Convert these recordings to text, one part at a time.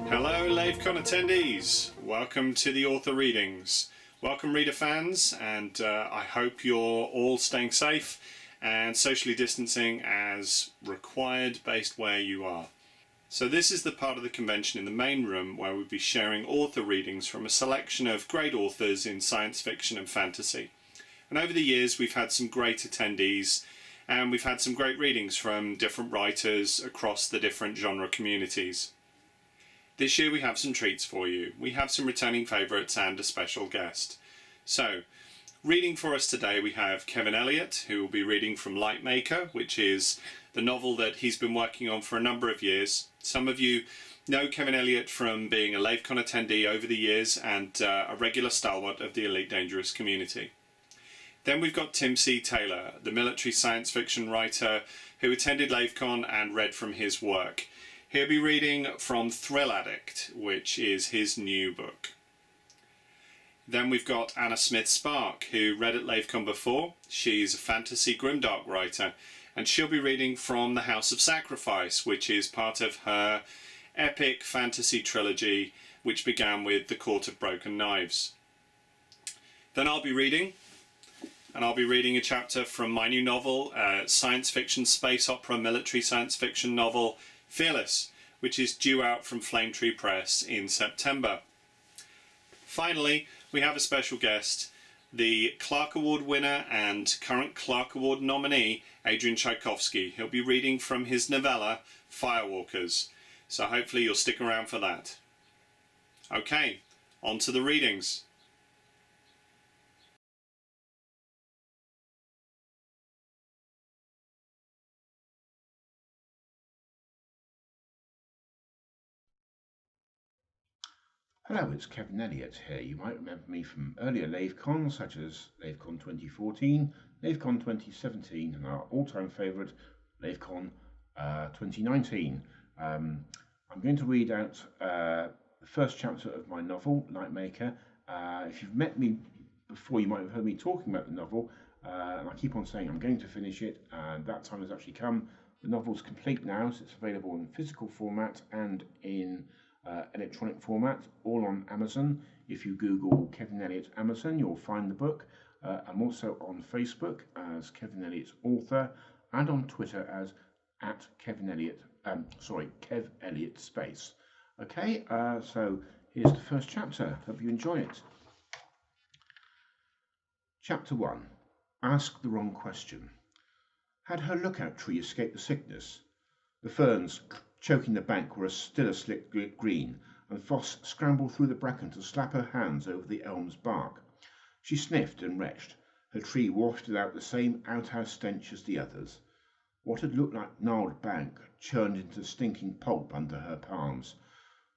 Hello Lavecon attendees, welcome to the author readings. Welcome reader fans, and I hope you're all staying safe and socially distancing as required based where you are. So this is the part of the convention in the main room where we'll be sharing author readings from a selection of great authors in science fiction and fantasy. And over the years we've had some great attendees and we've had some great readings from different writers across the different genre communities. This year we have some treats for you. We have some returning favourites and a special guest. So, reading for us today we have Kevin Elliott, who will be reading from Lightmaker, which is the novel that he's been working on for a number of years. Some of you know Kevin Elliott from being a Lavecon attendee over the years and a regular stalwart of the Elite Dangerous community. Then we've got Tthe Taylor, the military science fiction writer who attended Lavecon and read from his work. He'll be reading from Addict, which is his new book. Then we've got Anna Smith-Spark, who read at Lavecon before. She's a fantasy grimdark writer, and she'll be reading from The House of Sacrifice, which is part of her epic fantasy trilogy, which began with The Court of Broken Knives. Then I'll be reading a chapter from my new novel, science fiction, space opera, military science fiction novel, Fearless, which is due out from Flame Tree Press in September. Finally, we have a special guest, the Clark Award winner and current Clark Award nominee, Adrian Tchaikovsky. He'll be reading from his novella, Firewalkers. So hopefully you'll stick around for that. Okay, on to the readings. Hello, it's Kevin Elliott here. You might remember me from earlier Lavecons such as Lavecon 2014, Lavecon 2017 and our all-time favourite Lavecon 2019. I'm going to read out the first chapter of my novel, Lightmaker. If you've met me before, you might have heard me talking about the novel, and I keep on saying I'm going to finish it, and that time has actually come. The novel's complete now, so it's available in physical format and in electronic format, all on Amazon. If you Google Kevin Elliott Amazon, you'll find the book. I'm also on Facebook as Kevin Elliott Author, and on Twitter as @Kev Elliott Space. Okay, so here's the first chapter. Hope you enjoy it. Chapter 1. Ask the Wrong Question. Had her lookout tree escaped the sickness? The ferns choking the bank were still a slick green, and Foss scrambled through the bracken to slap her hands over the elm's bark. She sniffed and retched. Her tree wafted out the same outhouse stench as the others. What had looked like gnarled bank churned into stinking pulp under her palms.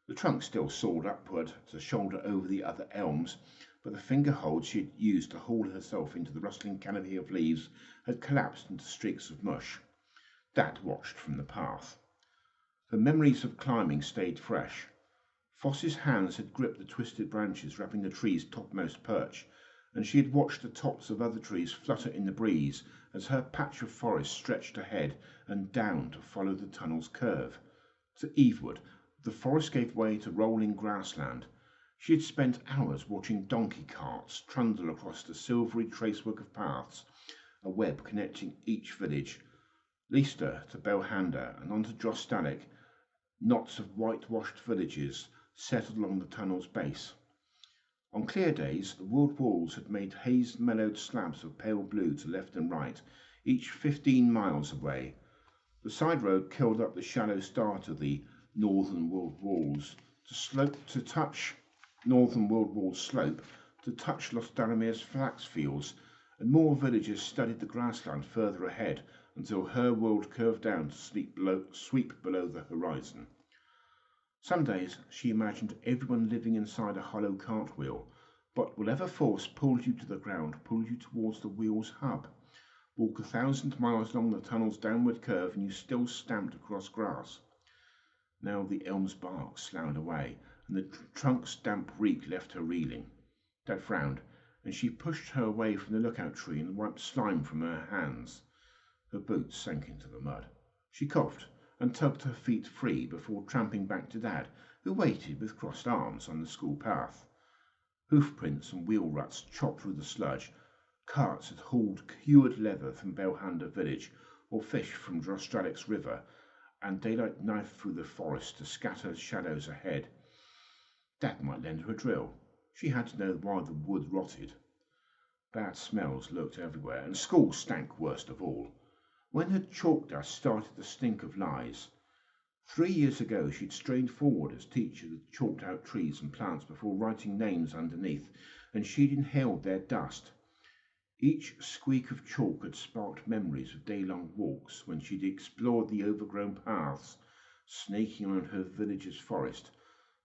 The trunk still soared upward to shoulder over the other elms, but the finger hold she had used to haul herself into the rustling canopy of leaves had collapsed into streaks of mush. Dad watched from the path. Her memories of climbing stayed fresh. Foss's hands had gripped the twisted branches wrapping the tree's topmost perch, and she had watched the tops of other trees flutter in the breeze as her patch of forest stretched ahead and down to follow the tunnel's curve. To eaveward, the forest gave way to rolling grassland. She had spent hours watching donkey carts trundle across the silvery tracework of paths, a web connecting each village, Leicester to Belhanda and on to Drostalic. Knots of whitewashed villages settled along the tunnel's base. On clear days, the wood walls had made haze-mellowed slabs of pale blue to left and right, each 15 miles away. The side road curled up the shallow start of the northern wood walls to touch Los Dalamir's flax fields, and more villages studied the grassland further ahead, until her world curved down to sweep below the horizon. Some days she imagined everyone living inside a hollow cartwheel, but whatever force pulled you to the ground pulled you towards the wheel's hub. Walk 1,000 miles along the tunnel's downward curve and you still stamped across grass. Now the elm's bark sloughed away, and the trunk's damp reek left her reeling. Dad frowned, and she pushed her away from the lookout tree and wiped slime from her hands. Her boots sank into the mud. She coughed and tugged her feet free before tramping back to Dad, who waited with crossed arms on the school path. Hoofprints and wheel ruts chopped through the sludge. Carts had hauled cured leather from Belhanda village or fish from Drostralik's river, and daylight knifed through the forest to scatter shadows ahead. Dad might lend her a drill. She had to know why the wood rotted. Bad smells lurked everywhere, and school stank worst of all. When her chalk dust started to stink of lies. 3 years ago she'd strained forward as teacher had chalked out trees and plants before writing names underneath, and she'd inhaled their dust. Each squeak of chalk had sparked memories of day-long walks when she'd explored the overgrown paths, snaking around her village's forest.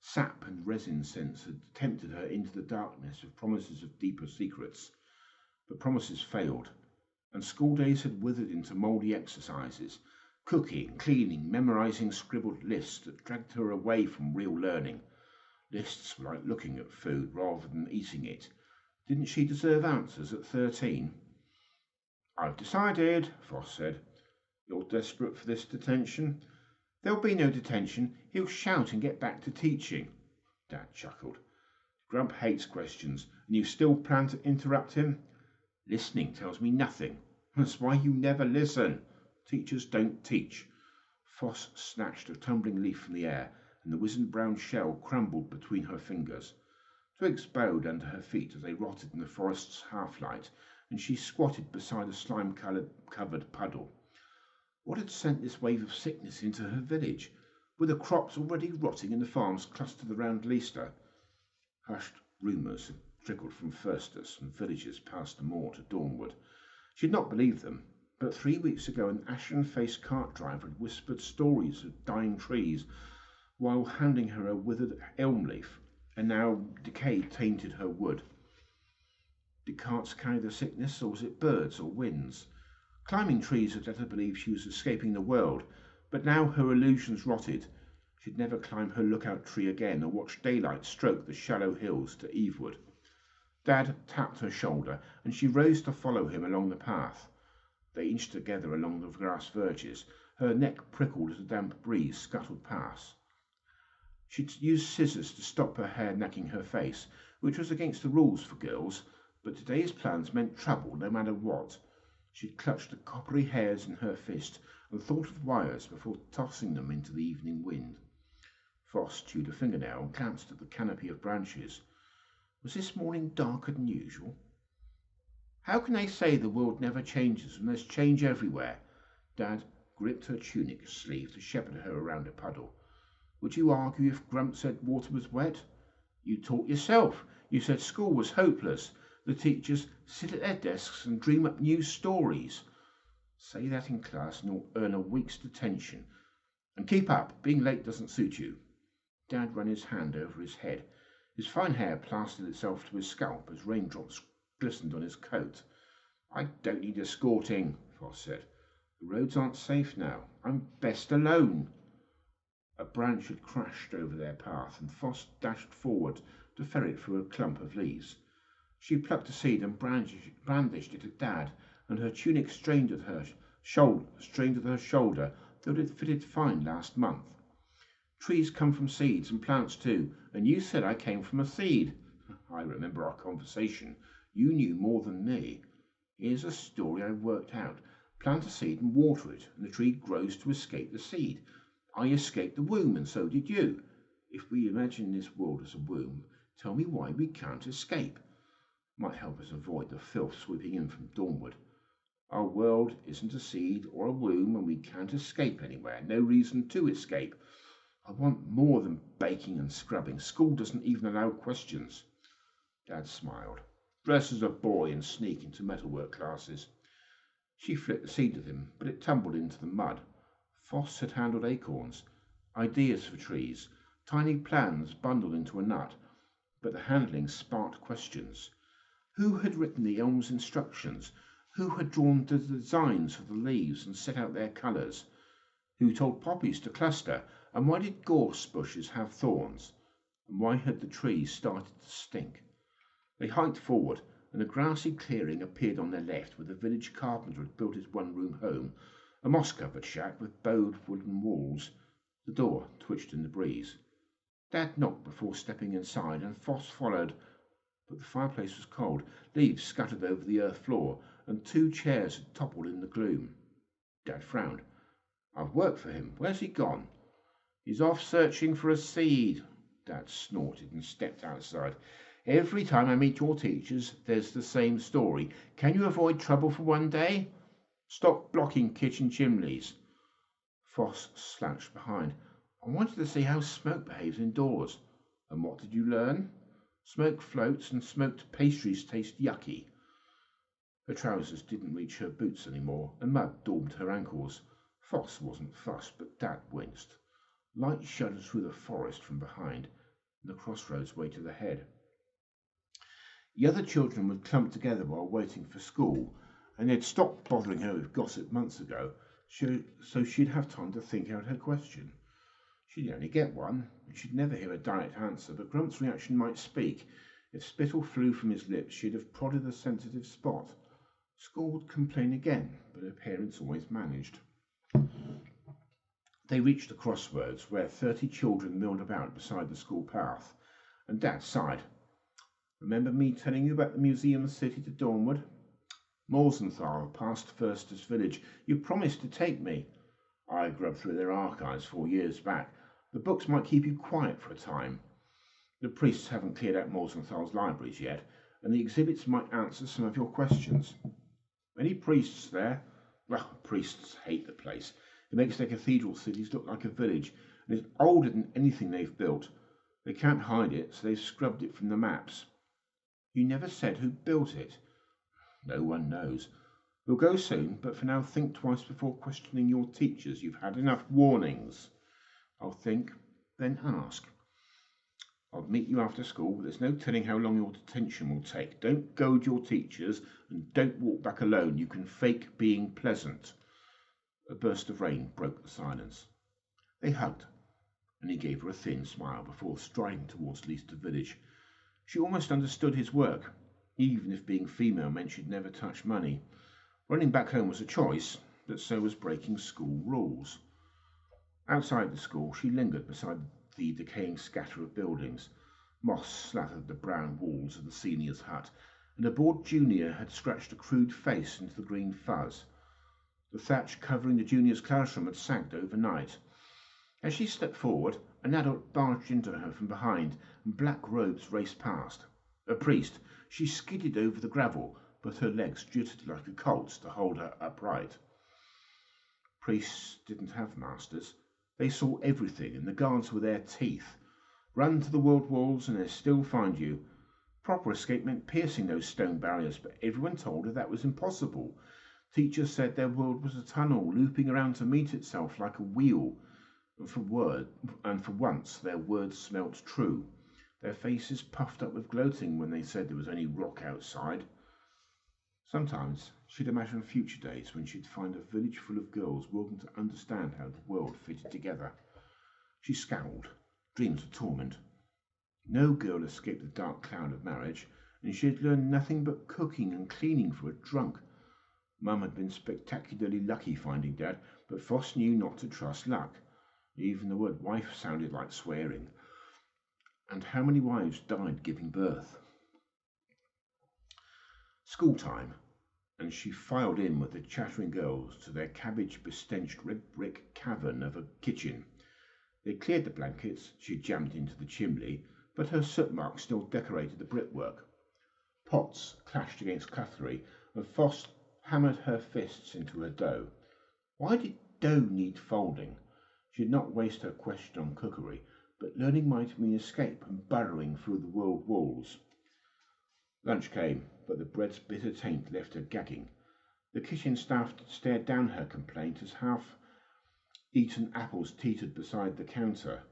Sap and resin scents had tempted her into the darkness with promises of deeper secrets. But promises failed, and school days had withered into mouldy exercises, cooking, cleaning, memorizing scribbled lists that dragged her away from real learning. Lists were like looking at food rather than eating it. Didn't she deserve answers at 13? "I've decided," Foss said. "You're desperate for this detention?" "There'll be no detention. He'll shout and get back to teaching." Dad chuckled. "Grump hates questions, and you still plan to interrupt him?" "Listening tells me nothing." "That's why you never listen. Teachers don't teach." Foss snatched a tumbling leaf from the air, and the wizened brown shell crumbled between her fingers. Twigs bowed under her feet as they rotted in the forest's half-light, and she squatted beside a slime-covered puddle. What had sent this wave of sickness into her village? Were the crops already rotting in the farms clustered around Leicester? Hushed rumours had trickled from Firstus and villages past the moor to Dawnwood. She had not believed them, but 3 weeks ago an ashen-faced cart driver had whispered stories of dying trees while handing her a withered elm leaf, and now decay tainted her wood. Did carts carry the sickness, or was it birds or winds? Climbing trees had let her believe she was escaping the world, but now her illusions rotted. She'd never climb her lookout tree again or watch daylight stroke the shallow hills to Evewood. Dad tapped her shoulder, and she rose to follow him along the path. They inched together along the grass verges. Her neck prickled as a damp breeze scuttled past. She'd used scissors to stop her hair necking her face, which was against the rules for girls, but today's plans meant trouble no matter what. She'd clutched the coppery hairs in her fist and thought of wires before tossing them into the evening wind. Foss chewed a fingernail and glanced at the canopy of branches. Was this morning darker than usual? "How can they say the world never changes when there's change everywhere?" Dad gripped her tunic sleeve to shepherd her around a puddle. "Would you argue if Grump said water was wet? You taught yourself. You said school was hopeless. The teachers sit at their desks and dream up new stories. Say that in class and you'll earn a week's detention. And keep up. Being late doesn't suit you." Dad ran his hand over his head. His fine hair plastered itself to his scalp as raindrops glistened on his coat. "I don't need escorting," Foss said. "The roads aren't safe now. I'm best alone." A branch had crashed over their path, and Foss dashed forward to ferry it through a clump of leaves. She plucked a seed and brandished it at Dad, and her tunic strained at her shoulder, though it fitted fine last month. "Trees come from seeds, and plants too, and you said I came from a seed." "I remember our conversation. You knew more than me. Here's a story I worked out. Plant a seed and water it, and the tree grows to escape the seed. I escaped the womb, and so did you. If we imagine this world as a womb, tell me why we can't escape. Might help us avoid the filth sweeping in from Dawnwood. Our world isn't a seed or a womb, and we can't escape anywhere. No reason to escape. I want more than baking and scrubbing. School doesn't even allow questions." Dad smiled. "Dress as a boy and sneak into metalwork classes." She flicked the seed at him, but it tumbled into the mud. Foss had handled acorns, ideas for trees, tiny plans bundled into a nut, but the handling sparked questions. Who had written the elm's instructions? Who had drawn the designs for the leaves and set out their colours? Who told poppies to cluster? And why did gorse bushes have thorns? And why had the trees started to stink? They hiked forward, and a grassy clearing appeared on their left where the village carpenter had built his one-room home, a moss-covered shack with bowed wooden walls. The door twitched in the breeze. Dad knocked before stepping inside, and Foss followed, but the fireplace was cold. Leaves scattered over the earth floor, and 2 chairs had toppled in the gloom. Dad frowned. I've worked for him. Where's he gone? He's off searching for a seed. Dad snorted and stepped outside. Every time I meet your teachers, there's the same story. Can you avoid trouble for one day? Stop blocking kitchen chimneys. Foss slouched behind. I wanted to see how smoke behaves indoors. And what did you learn? Smoke floats and smoked pastries taste yucky. Her trousers didn't reach her boots anymore, and mud daubed her ankles. Foss wasn't fussed, but Dad winced. Light shuddered through the forest from behind, and the crossroads waited ahead. The other children would clump together while waiting for school, and they'd stopped bothering her with gossip months ago, so she'd have time to think out her question. She'd only get one, and she'd never hear a direct answer, but Grump's reaction might speak. If spittle flew from his lips, she'd have prodded a sensitive spot. School would complain again, but her parents always managed. They reached the crossroads, where 30 children milled about beside the school path, and Dad sighed. Remember me telling you about the museum city to Dawnwood? Morsenthal, past Firster's village. You promised to take me. I grubbed through their archives 4 years back. The books might keep you quiet for a time. The priests haven't cleared out Morsenthal's libraries yet, and the exhibits might answer some of your questions. Any priests there? Well, priests hate the place. It makes their cathedral cities look like a village, and it's older than anything they've built. They can't hide it, so they've scrubbed it from the maps. You never said who built it. No one knows. We'll go soon, but for now think twice before questioning your teachers. You've had enough warnings. I'll think, then ask. I'll meet you after school, but there's no telling how long your detention will take. Don't goad your teachers, and don't walk back alone. You can fake being pleasant. A burst of rain broke the silence. They hugged, and he gave her a thin smile before striding towards Leicester village. She almost understood his work, even if being female meant she'd never touch money. Running back home was a choice, but so was breaking school rules. Outside the school, she lingered beside the decaying scatter of buildings. Moss slathered the brown walls of the senior's hut, and a bored junior had scratched a crude face into the green fuzz. The thatch covering the junior's classroom had sagged overnight. As she stepped forward, an adult barged into her from behind, and black robes raced past. A priest. She skidded over the gravel, but her legs jittered like a colt's to hold her upright. Priests didn't have masters. They saw everything, and the guards were their teeth. Run to the world walls, and they'll still find you. Proper escape meant piercing those stone barriers, but everyone told her that was impossible. Teachers said their world was a tunnel, looping around to meet itself like a wheel. And for once their words smelt true. Their faces puffed up with gloating when they said there was only rock outside. Sometimes she'd imagine future days when she'd find a village full of girls willing to understand how the world fitted together. She scowled. Dreams of torment. No girl escaped the dark cloud of marriage, and she had learned nothing but cooking and cleaning for a drunk. Mum had been spectacularly lucky finding Dad, but Foss knew not to trust luck. Even the word wife sounded like swearing. And how many wives died giving birth? School time, and she filed in with the chattering girls to their cabbage-bestenched red brick cavern of a kitchen. They cleared the blankets she'd jammed into the chimney, but her soot marks still decorated the brickwork. Pots clashed against cutlery, and Foss hammered her fists into her dough. Why did dough need folding? She did not waste her question on cookery, but learning might mean escape and burrowing through the world walls. Lunch came, but the bread's bitter taint left her gagging. The kitchen staff stared down her complaint as half-eaten apples teetered beside the counter,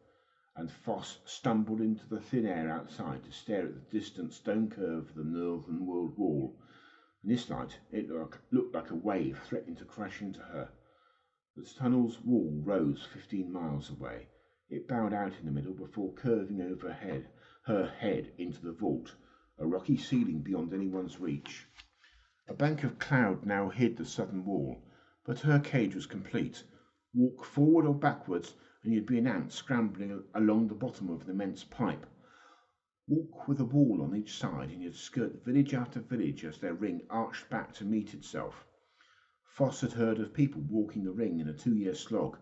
and Foss stumbled into the thin air outside to stare at the distant stone curve of the northern world wall. In this light, it looked like a wave threatening to crash into her. The tunnel's wall rose 15 miles away. It bowed out in the middle before curving overhead, her head into the vault, a rocky ceiling beyond anyone's reach. A bank of cloud now hid the southern wall, but her cage was complete. Walk forward or backwards, and you'd be an ant scrambling along the bottom of an immense pipe. Walk with a wall on each side, and you'd skirt village after village as their ring arched back to meet itself. Foss had heard of people walking the ring in a 2-year slog,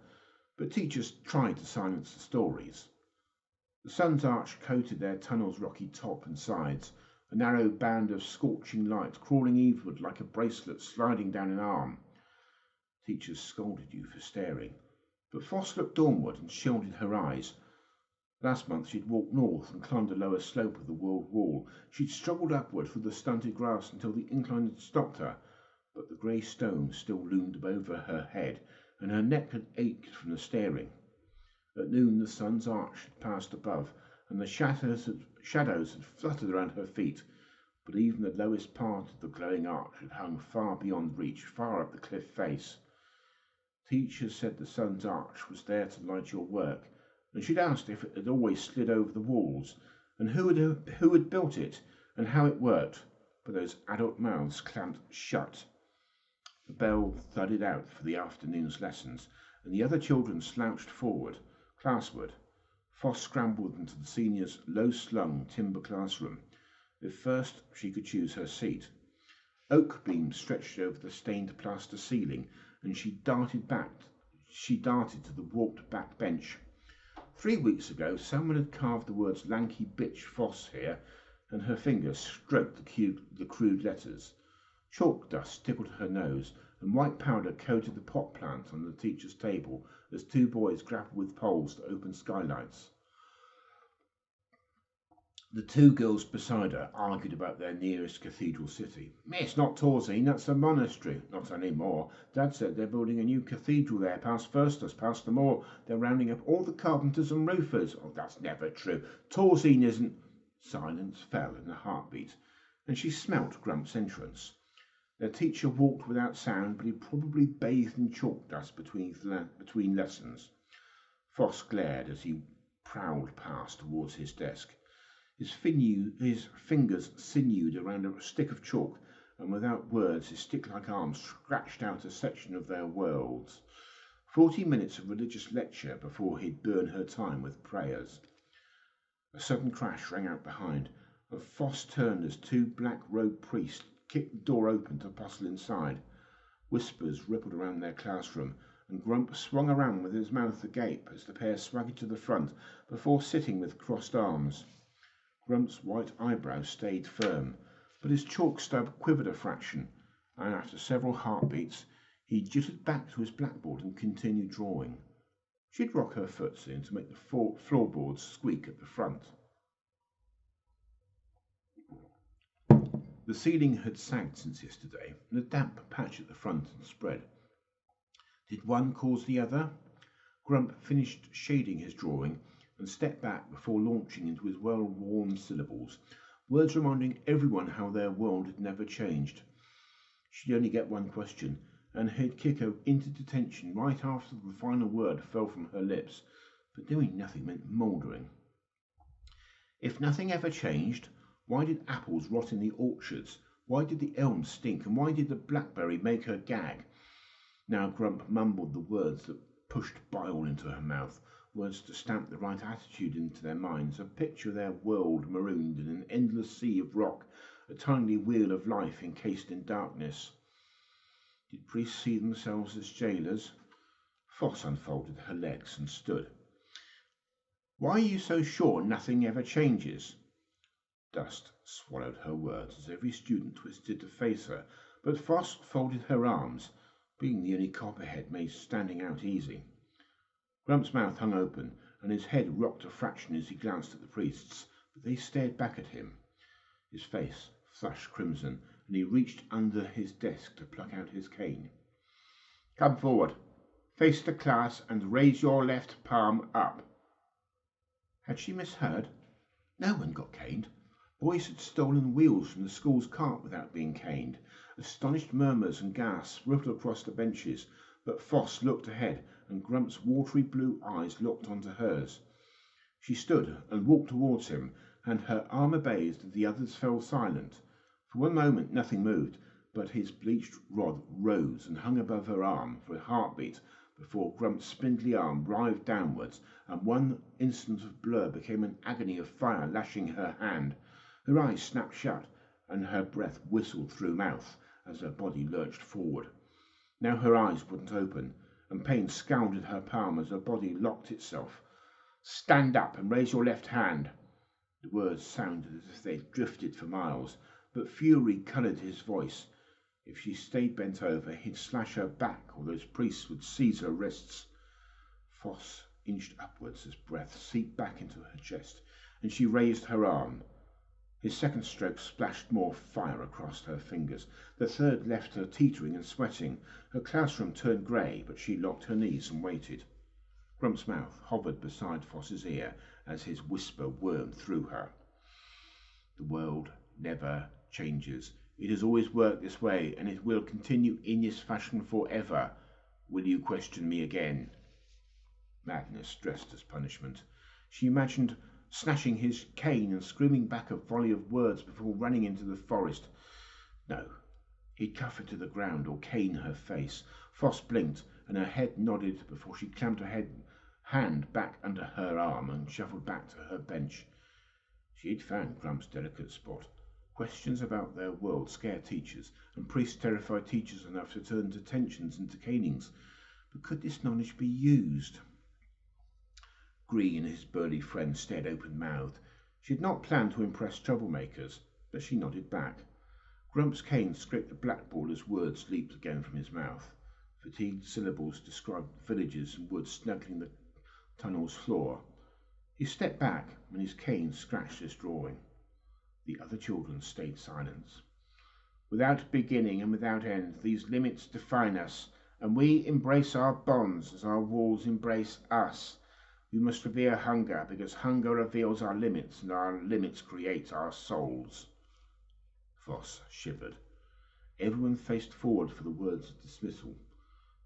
but teachers tried to silence the stories. The sun's arch coated their tunnel's rocky top and sides, a narrow band of scorching light crawling eastward like a bracelet sliding down an arm. Teachers scolded you for staring, but Foss looked onward and shielded her eyes. Last month she'd walked north and climbed a lower slope of the world wall. She'd struggled upward through the stunted grass until the incline had stopped her, but the grey stone still loomed over her head, and her neck had ached from the staring. At noon the sun's arch had passed above, and the shadows had fluttered around her feet, but even the lowest part of the glowing arch had hung far beyond reach, far up the cliff face. Teachers said the sun's arch was there to light your work, and she'd asked if it had always slid over the walls, and who had built it, and how it worked, but those adult mouths clamped shut. The bell thudded out for the afternoon's lessons, and the other children slouched forward, classward. Foss scrambled into the senior's low-slung timber classroom. If first she could choose her seat. Oak beams stretched over the stained plaster ceiling, and she darted to the warped-back bench. 3 weeks ago, someone had carved the words "lanky bitch Foss" here, and her fingers stroked the crude letters. Chalk dust tickled her nose, and white powder coated the pot plant on the teacher's table as 2 boys grappled with poles to open skylights. The 2 girls beside her argued about their nearest cathedral city. "It's not Tthe, that's a monastery." "Not anymore. Dad said they're building a new cathedral there, past Firstus, past the moor. They're rounding up all the carpenters and roofers." "Oh, that's never true. Tthe isn't." Silence fell in a heartbeat, and she smelt Grump's entrance. Their teacher walked without sound, but he probably bathed in chalk dust between lessons. Foss glared as he prowled past towards his desk. His fingers sinewed around a stick of chalk, and without words his stick-like arms scratched out a section of their worlds. 40 minutes of religious lecture before he'd burn her time with prayers. A sudden crash rang out behind, and Foss turned as 2 black-robed priests kicked the door open to bustle inside. Whispers rippled around their classroom, and Grump swung around with his mouth agape as the pair swaggered to the front before sitting with crossed arms. Grump's white eyebrows stayed firm, but his chalk stub quivered a fraction, and after several heartbeats he jittered back to his blackboard and continued drawing. She'd rock her footsie in to make the floorboards squeak at the front. The ceiling had sagged since yesterday, and a damp patch at the front had spread. Did one cause the other? Grump finished shading his drawing and stepped back before launching into his well-worn syllables, words reminding everyone how their world had never changed. She'd only get one question, and he'd kick her into detention right after the final word fell from her lips, but doing nothing meant mouldering. If nothing ever changed, why did apples rot in the orchards? Why did the elm stink? And why did the blackberry make her gag? Now Grump mumbled the words that pushed bile into her mouth, words to stamp the right attitude into their minds, a picture of their world marooned in an endless sea of rock, a tiny wheel of life encased in darkness. Did priests see themselves as jailers? Foss unfolded her legs and stood. "Why are you so sure nothing ever changes?" Dust swallowed her words as every student twisted to face her, but Foss folded her arms, being the only copperhead made standing out easy. Grump's mouth hung open, and his head rocked a fraction as he glanced at the priests, but they stared back at him. His face flushed crimson, and he reached under his desk to pluck out his cane. "Come forward, face the class, and raise your left palm up." Had she misheard? No one got caned. Boys had stolen wheels from the school's cart without being caned. Astonished murmurs and gasps rippled across the benches, but Foss looked ahead, and Grump's watery blue eyes locked onto hers. She stood and walked towards him, and her arm obeyed as the others fell silent. For one moment nothing moved, but his bleached rod rose and hung above her arm for a heartbeat before Grump's spindly arm writhed downwards, and one instant of blur became an agony of fire lashing her hand. Her eyes snapped shut, and her breath whistled through mouth as her body lurched forward. Now her eyes wouldn't open, and pain scalded her palm as her body locked itself. "Stand up and raise your left hand." The words sounded as if they'd drifted for miles, but fury coloured his voice. If she stayed bent over, he'd slash her back, or those priests would seize her wrists. Foss inched upwards as breath seeped back into her chest, and she raised her arm. His second stroke splashed more fire across her fingers. The third left her teetering and sweating. Her classroom turned grey, but she locked her knees and waited. Grump's mouth hovered beside Foss's ear as his whisper wormed through her. "The world never changes. It has always worked this way, and it will continue in this fashion forever. Will you question me again?" Madness dressed as punishment. She imagined snatching his cane and screaming back a volley of words before running into the forest. No, he'd cuff her to the ground or cane her face. Foss blinked, and her head nodded before she clamped her hand back under her arm and shuffled back to her bench. She'd found Grump's delicate spot. Questions about their world scared teachers, and priests terrified teachers enough to turn detentions into canings. But could this knowledge be used? Green and his burly friend stared open-mouthed. She had not planned to impress troublemakers, but she nodded back. Grump's cane scraped the blackboard as words leaped again from his mouth. Fatigued syllables described villages and woods snuggling the tunnel's floor. He stepped back when his cane scratched his drawing. The other children stayed silent. "Without beginning and without end, these limits define us, and we embrace our bonds as our walls embrace us. We must revere hunger, because hunger reveals our limits, and our limits create our souls." Foss shivered. Everyone faced forward for the words of dismissal,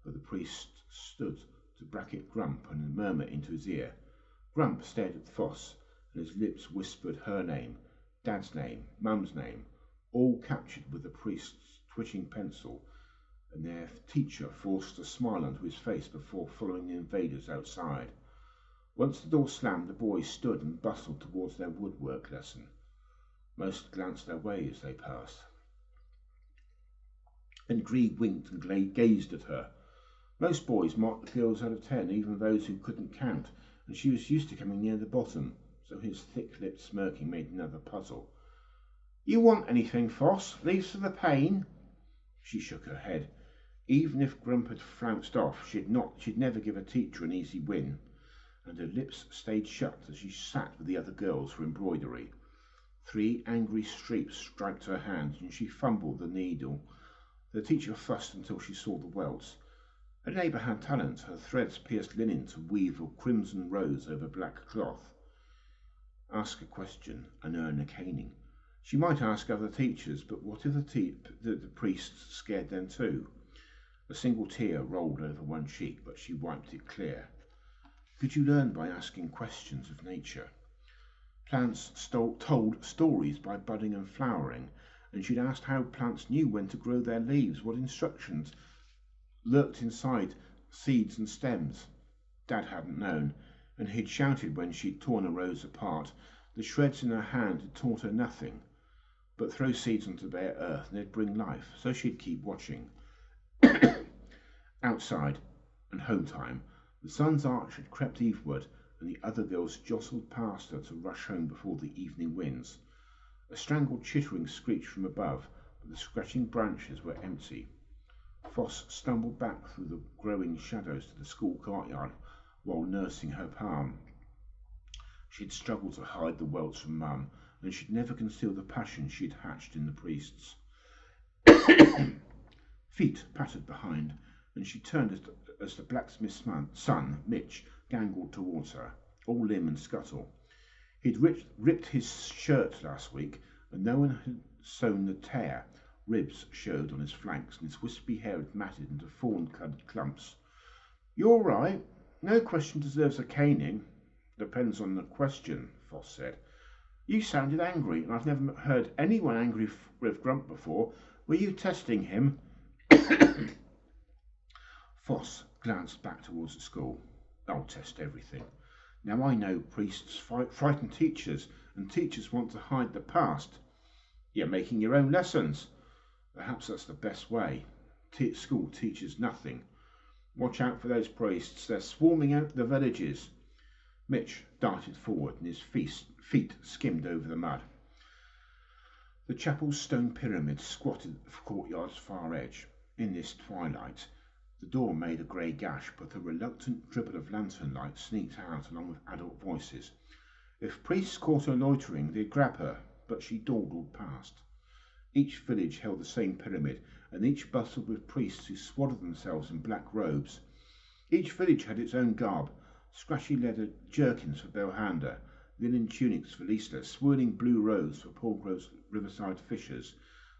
but the priest stood to bracket Grump and murmur into his ear. Grump stared at Foss, and his lips whispered her name, Dad's name, Mum's name, all captured with the priest's twitching pencil, and their teacher forced a smile onto his face before following the invaders outside. Once the door slammed, the boys stood and bustled towards their woodwork lesson. Most glanced their way as they passed, and Grieg winked and gazed at her. Most boys marked the girls out of 10, even those who couldn't count, and she was used to coming near the bottom, so his thick-lipped smirking made another puzzle. "You want anything, Foss? Leaves for the pain?" She shook her head. Even if Grump had flounced off, she'd never give a teacher an easy win, and her lips stayed shut as she sat with the other girls for embroidery. 3 angry streaks striped her hand, and she fumbled the needle. The teacher fussed until she saw the welts. Her neighbour had talent. Her threads pierced linen to weave a crimson rose over black cloth. Ask a question and earn a caning. She might ask other teachers, but what if the priests scared them too? A single tear rolled over one cheek, but she wiped it clear. Could you learn by asking questions of nature? Plants told stories by budding and flowering, and she'd asked how plants knew when to grow their leaves, what instructions lurked inside seeds and stems. Dad hadn't known, and he'd shouted when she'd torn a rose apart. The shreds in her hand had taught her nothing, but throw seeds onto bare earth and they'd bring life, so she'd keep watching. Outside, and home time, the sun's arch had crept eastward, and the other girls jostled past her to rush home before the evening winds. A strangled chittering screeched from above, but the scratching branches were empty. Foss stumbled back through the growing shadows to the school courtyard while nursing her palm. She'd struggled to hide the welts from Mum, and she'd never concealed the passion she'd hatched in the priests. Feet pattered behind, and she turned as the blacksmith's son, Mitch, gangled towards her, all limb and scuttle. He'd ripped his shirt last week, and no one had sewn the tear. Ribs showed on his flanks, and his wispy hair had matted into fawn-coloured clumps. "You all right? No question deserves a caning." "Depends on the question," Foss said. "You sounded angry, and I've never heard anyone angry with Grump before. Were you testing him?" Foss glanced back towards the school. I'll test everything. Now I know priests frighten teachers, and teachers want to hide the past. You're making your own lessons. Perhaps that's the best way. School teaches nothing. Watch out for those priests. They're swarming out the villages. Mitch darted forward and his feet skimmed over the mud. The chapel's stone pyramid squatted at the courtyard's far edge. In this twilight, the door made a grey gash, but a reluctant dribble of lantern light sneaked out along with adult voices. If priests caught her loitering, they'd grab her, but she dawdled past. Each village held the same pyramid, and each bustled with priests who swaddled themselves in black robes. Each village had its own garb, scratchy leather jerkins for Belhanda, linen tunics for Lisla, swirling blue robes for poor riverside fishers,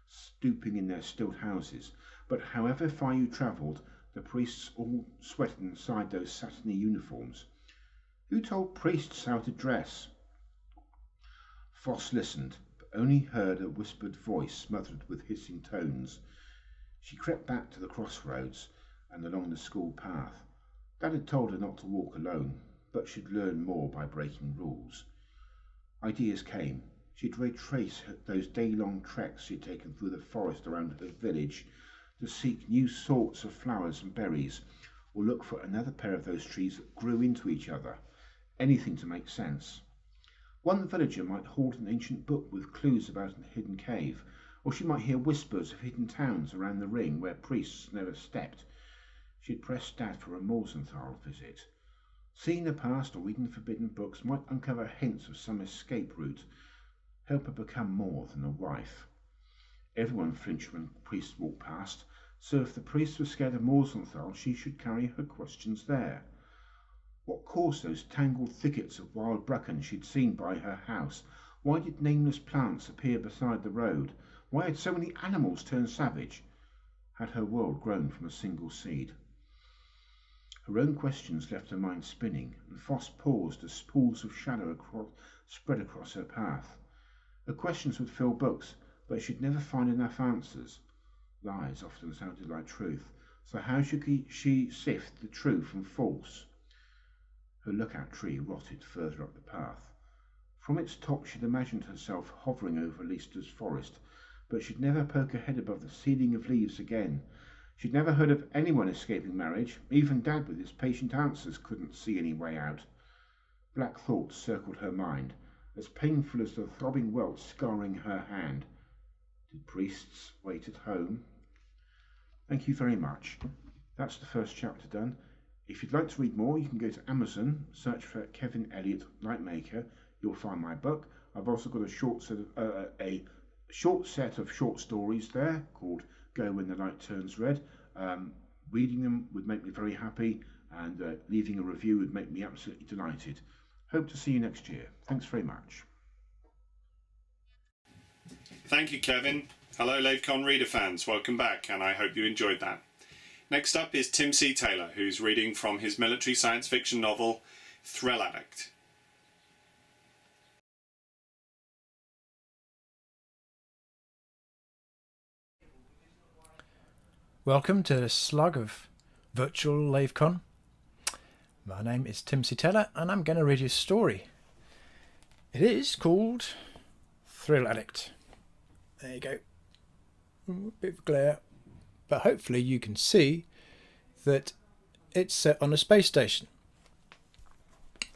stooping in their stilt houses. But however far you travelled, the priests all sweated inside those satiny uniforms. Who told priests how to dress? Foss listened, but only heard a whispered voice smothered with hissing tones. She crept back to the crossroads and along the school path. Dad had told her not to walk alone, but she'd learn more by breaking rules. Ideas came. She'd retrace those day-long treks she'd taken through the forest around her village to seek new sorts of flowers and berries, or look for another pair of those trees that grew into each other. Anything to make sense. One villager might hold an ancient book with clues about a hidden cave, or she might hear whispers of hidden towns around the ring where priests never stepped. She'd press Dad for a Morsenthal visit. Seeing the past or reading forbidden books might uncover hints of some escape route, help her become more than a wife. Everyone flinched when priests walked past, so if the priests were scared of Morsenthal, she should carry her questions there. What caused those tangled thickets of wild bracken she'd seen by her house? Why did nameless plants appear beside the road? Why had so many animals turned savage? Had her world grown from a single seed? Her own questions left her mind spinning, and Foss paused as pools of shadow spread across her path. Her questions would fill books, but she'd never find enough answers. Lies often sounded like truth, so how should she sift the true from false? Her lookout tree rotted further up the path. From its top she'd imagined herself hovering over Leicester's forest, but she'd never poke her head above the ceiling of leaves again. She'd never heard of anyone escaping marriage. Even Dad, with his patient answers, couldn't see any way out. Black thoughts circled her mind, as painful as the throbbing welt scarring her hand. Did priests wait at home? Thank you very much. That's the first chapter done. If you'd like to read more, you can go to Amazon, search for Kevin Elliott, Lightmaker. You'll find my book. I've also got a short set of short stories there called Go When the Light Turns Red. Reading them would make me very happy, and leaving a review would make me absolutely delighted. Hope to see you next year. Thanks very much. Thank you, Kevin. Hello, Lavecon reader fans. Welcome back, and I hope you enjoyed that. Next up is Tthe Taylor, who's reading from his military science fiction novel, Tthe Addict. Welcome to the slug of virtual Lavecon. My name is Tthe Taylor, and I'm going to read you a story. It is called Tthe Addict. There you go. Bit of glare, but hopefully you can see that it's set on a space station.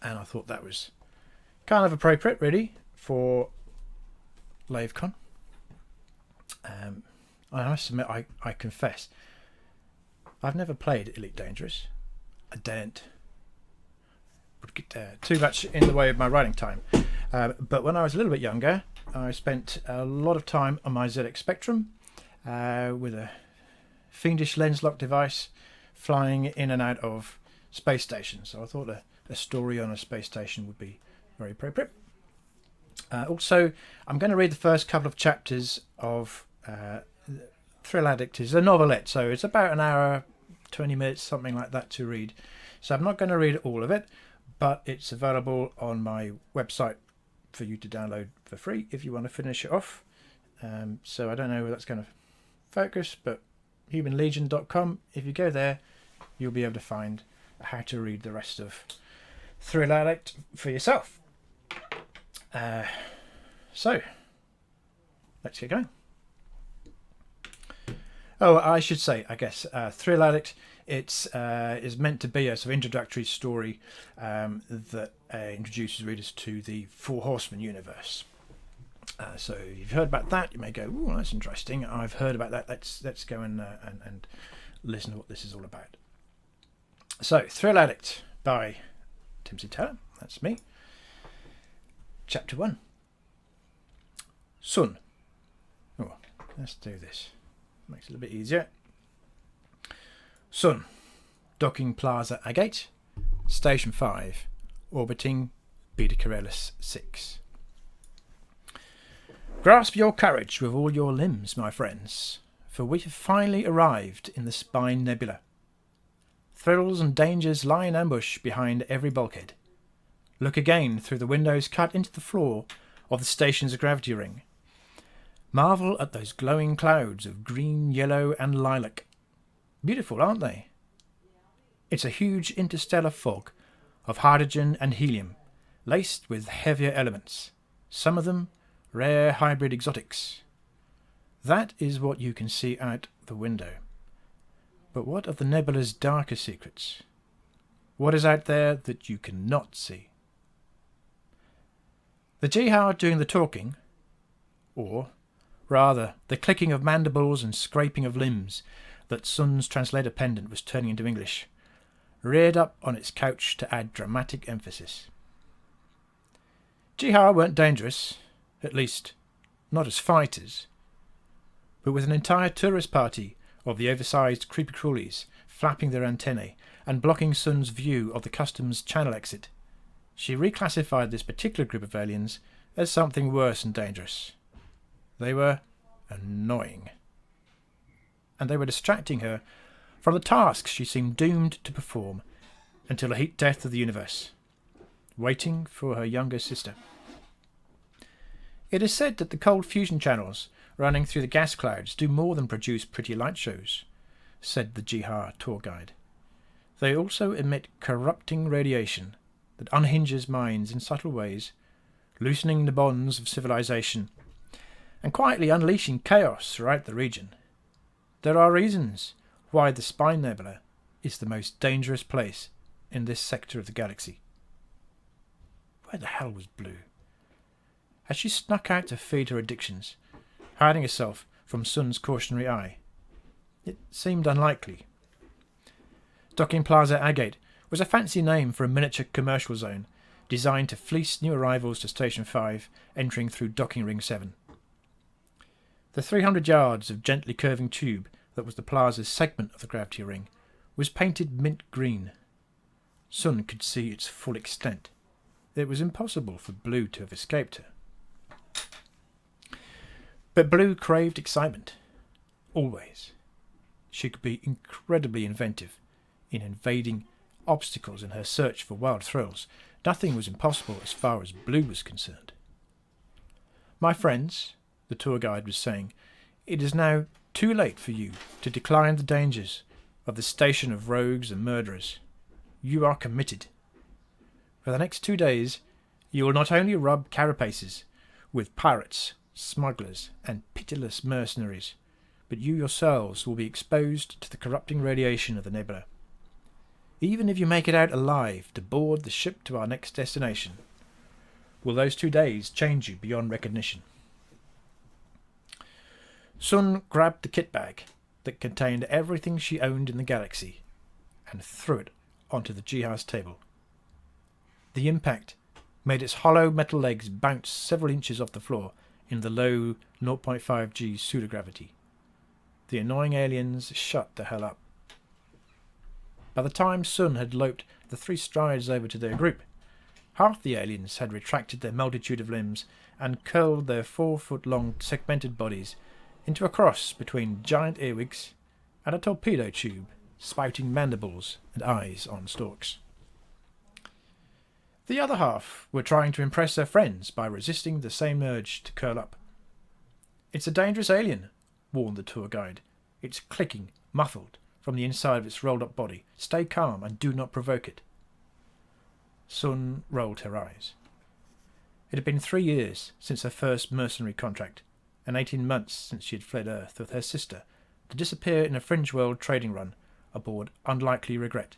And I thought that was kind of appropriate, really, for Lavecon. I must admit, I confess, I've never played Elite Dangerous. I daren't. Would get too much in the way of my writing time. But when I was a little bit younger, I spent a lot of time on my ZX Spectrum with a fiendish lens lock device flying in and out of space stations. So I thought a story on a space station would be very appropriate. Also, I'm going to read the first couple of chapters of Tthe Addict. Is a novelette, so it's about an hour, 20 minutes, something like that to read. So I'm not going to read all of it, but it's available on my website for you to download for free if you want to finish it off. So I don't know where that's going to focus, but humanlegion.com, if you go there, you'll be able to find how to read the rest of Tthe Addict for yourself. So, let's get going. Oh, I should say, I guess, Tthe Addict, it's is meant to be a sort of introductory story that introduces readers to the Four Horsemen universe. So if you've heard about that, you may go, "Ooh, that's interesting. I've heard about that. Let's go and listen to what this is all about." So, Tthe Addict by Tthe, that's me. Chapter 1. Sun. Oh, let's do this. Makes it a bit easier. Sun. Docking Plaza Agate. Station 5. Orbiting Beta Corellis 6. Grasp your courage with all your limbs, my friends, for we have finally arrived in the Spine Nebula. Thrills and dangers lie in ambush behind every bulkhead. Look again through the windows cut into the floor of the station's gravity ring. Marvel at those glowing clouds of green, yellow and lilac. Beautiful, aren't they? It's a huge interstellar fog of hydrogen and helium, laced with heavier elements, some of them rare hybrid exotics. That is what you can see out the window. But what of the nebula's darker secrets? What is out there that you cannot see? The Tthe are doing the talking, or rather the clicking of mandibles and scraping of limbs that Sun's translator pendant was turning into English, reared up on its couch to add dramatic emphasis. Tthe weren't dangerous, at least not as fighters, but with an entire tourist party of the oversized creepy crawlies flapping their antennae and blocking Sun's view of the customs channel exit, she reclassified this particular group of aliens as something worse than dangerous. They were annoying. And they were distracting her from the tasks she seemed doomed to perform until the heat death of the universe, waiting for her younger sister. It is said that the cold fusion channels running through the gas clouds do more than produce pretty light shows, said the Tthe tour guide. They also emit corrupting radiation that unhinges minds in subtle ways, loosening the bonds of civilization and quietly unleashing chaos throughout the region. There are reasons why the Spine Nebula is the most dangerous place in this sector of the galaxy. Where the hell was Blue? Had she snuck out to feed her addictions, hiding herself from Sun's cautionary eye? It seemed unlikely. Docking Plaza Agate was a fancy name for a miniature commercial zone designed to fleece new arrivals to Station 5 entering through Docking Ring 7. The 300 yards of gently curving tube that was the plaza's segment of the gravity ring was painted mint green. Sun could see its full extent. It was impossible for Blue to have escaped her. But Blue craved excitement. Always. She could be incredibly inventive in invading obstacles in her search for wild thrills. Nothing was impossible as far as Blue was concerned. My friends, the tour guide was saying, it is now too late for you to decline the dangers of the station of rogues and murderers. You are committed. For the next 2 days, you will not only rub carapaces with pirates, smugglers, and pitiless mercenaries, but you yourselves will be exposed to the corrupting radiation of the nebula. Even if you make it out alive to board the ship to our next destination, will those 2 days change you beyond recognition? Sun grabbed the kit bag that contained everything she owned in the galaxy and threw it onto the Tthe's table. The impact made its hollow metal legs bounce several inches off the floor in the low 0.5 G pseudogravity. The annoying aliens shut the hell up. By the time Sun had loped the 3 strides over to their group, half the aliens had retracted their multitude of limbs and curled their 4-foot-long segmented bodies into a cross between giant earwigs and a torpedo tube spouting mandibles and eyes on stalks. The other half were trying to impress their friends by resisting the same urge to curl up. "It's a dangerous alien," warned the tour guide, its clicking muffled from the inside of its rolled-up body. Stay calm and do not provoke it. Sun rolled her eyes. It had been 3 years since her first mercenary contract, and 18 months since she had fled Earth with her sister to disappear in a fringe world trading run aboard Unlikely Regret.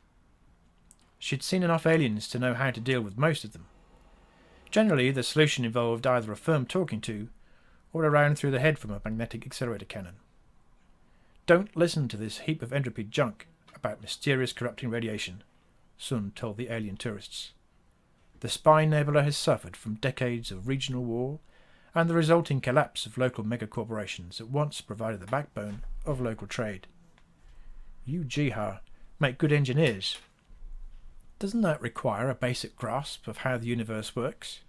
She had seen enough aliens to know how to deal with most of them. Generally, the solution involved either a firm talking to or a round through the head from a magnetic accelerator cannon. Don't listen to this heap of entropy junk about mysterious corrupting radiation, Sun told the alien tourists. The Spine Nebula has suffered from decades of regional war and the resulting collapse of local megacorporations that once provided the backbone of local trade. You Tthe make good engineers. Doesn't that require a basic grasp of how the universe works?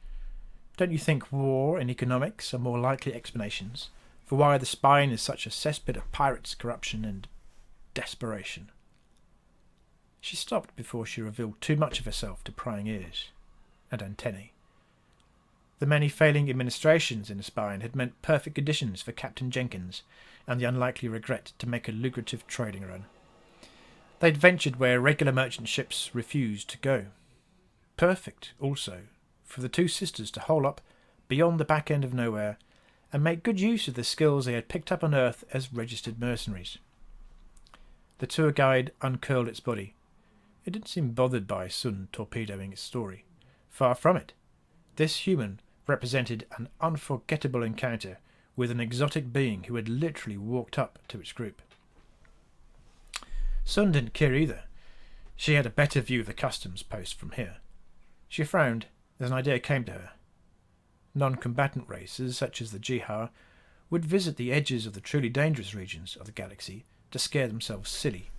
Don't you think war and economics are more likely explanations for why the Spine is such a cesspit of pirates, corruption and desperation? She stopped before she revealed too much of herself to prying ears and antennae. The many failing administrations in the Spine had meant perfect conditions for Captain Jenkins and the Unlikely Regret to make a lucrative trading run. They'd ventured where regular merchant ships refused to go. Perfect, also, for the two sisters to hole up beyond the back end of nowhere and make good use of the skills they had picked up on Earth as registered mercenaries. The tour guide uncurled its body. It didn't seem bothered by Sun torpedoing its story. Far from it. This human represented an unforgettable encounter with an exotic being who had literally walked up to its group. Sun didn't care either. She had a better view of the customs post from here. She frowned as an idea came to her. Non-combatant races such as the Tthe would visit the edges of the truly dangerous regions of the galaxy to scare themselves silly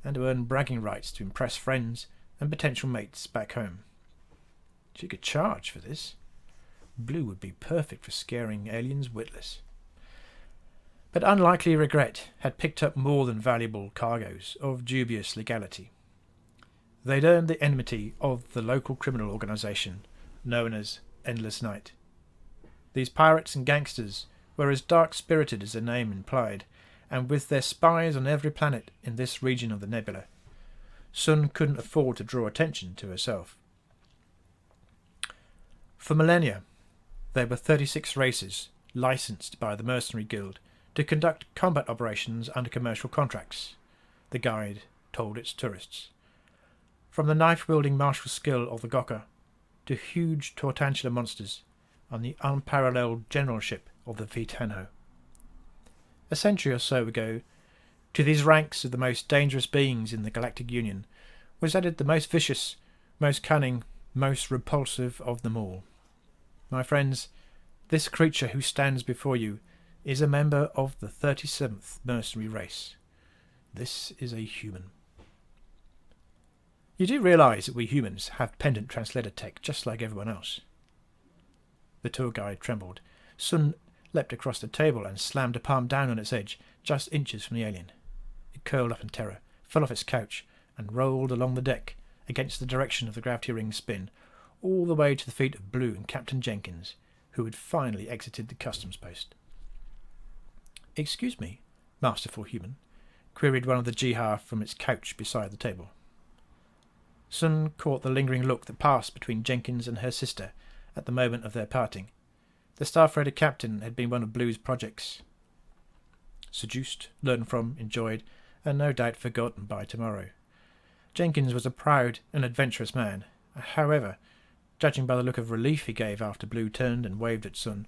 and to earn bragging rights to impress friends and potential mates back home. She could charge for this. Blue would be perfect for scaring aliens witless. But Unlikely Regret had picked up more than valuable cargoes of dubious legality. They'd earned the enmity of the local criminal organisation known as Endless Night. These pirates and gangsters were as dark-spirited as their name implied, and with their spies on every planet in this region of the nebula, Sun couldn't afford to draw attention to herself. For millennia, there were 36 races licensed by the Mercenary Guild to conduct combat operations under commercial contracts, the guide told its tourists. From the knife-wielding martial skill of the Gokka to huge tortantula monsters on the unparalleled generalship of the Tthe. A century or so ago, to these ranks of the most dangerous beings in the Galactic Union was added the most vicious, most cunning, most repulsive of them all. My friends, this creature who stands before you is a member of the 37th mercenary race. This is a human. You do realise that we humans have pendant translator tech just like everyone else. The tour guide trembled. Sun leapt across the table and slammed a palm down on its edge, just inches from the alien. It curled up in terror, fell off its couch, and rolled along the deck against the direction of the gravity ring's spin, all the way to the feet of Blue and Captain Jenkins, who had finally exited the customs post. "Excuse me, masterful human?" queried one of the Tthe from its couch beside the table. Sun caught the lingering look that passed between Jenkins and her sister at the moment of their parting. The Starfreighter captain had been one of Blue's projects. Seduced, learned from, enjoyed, and no doubt forgotten by tomorrow. Jenkins was a proud and adventurous man. However, judging by the look of relief he gave after Blue turned and waved at Sun,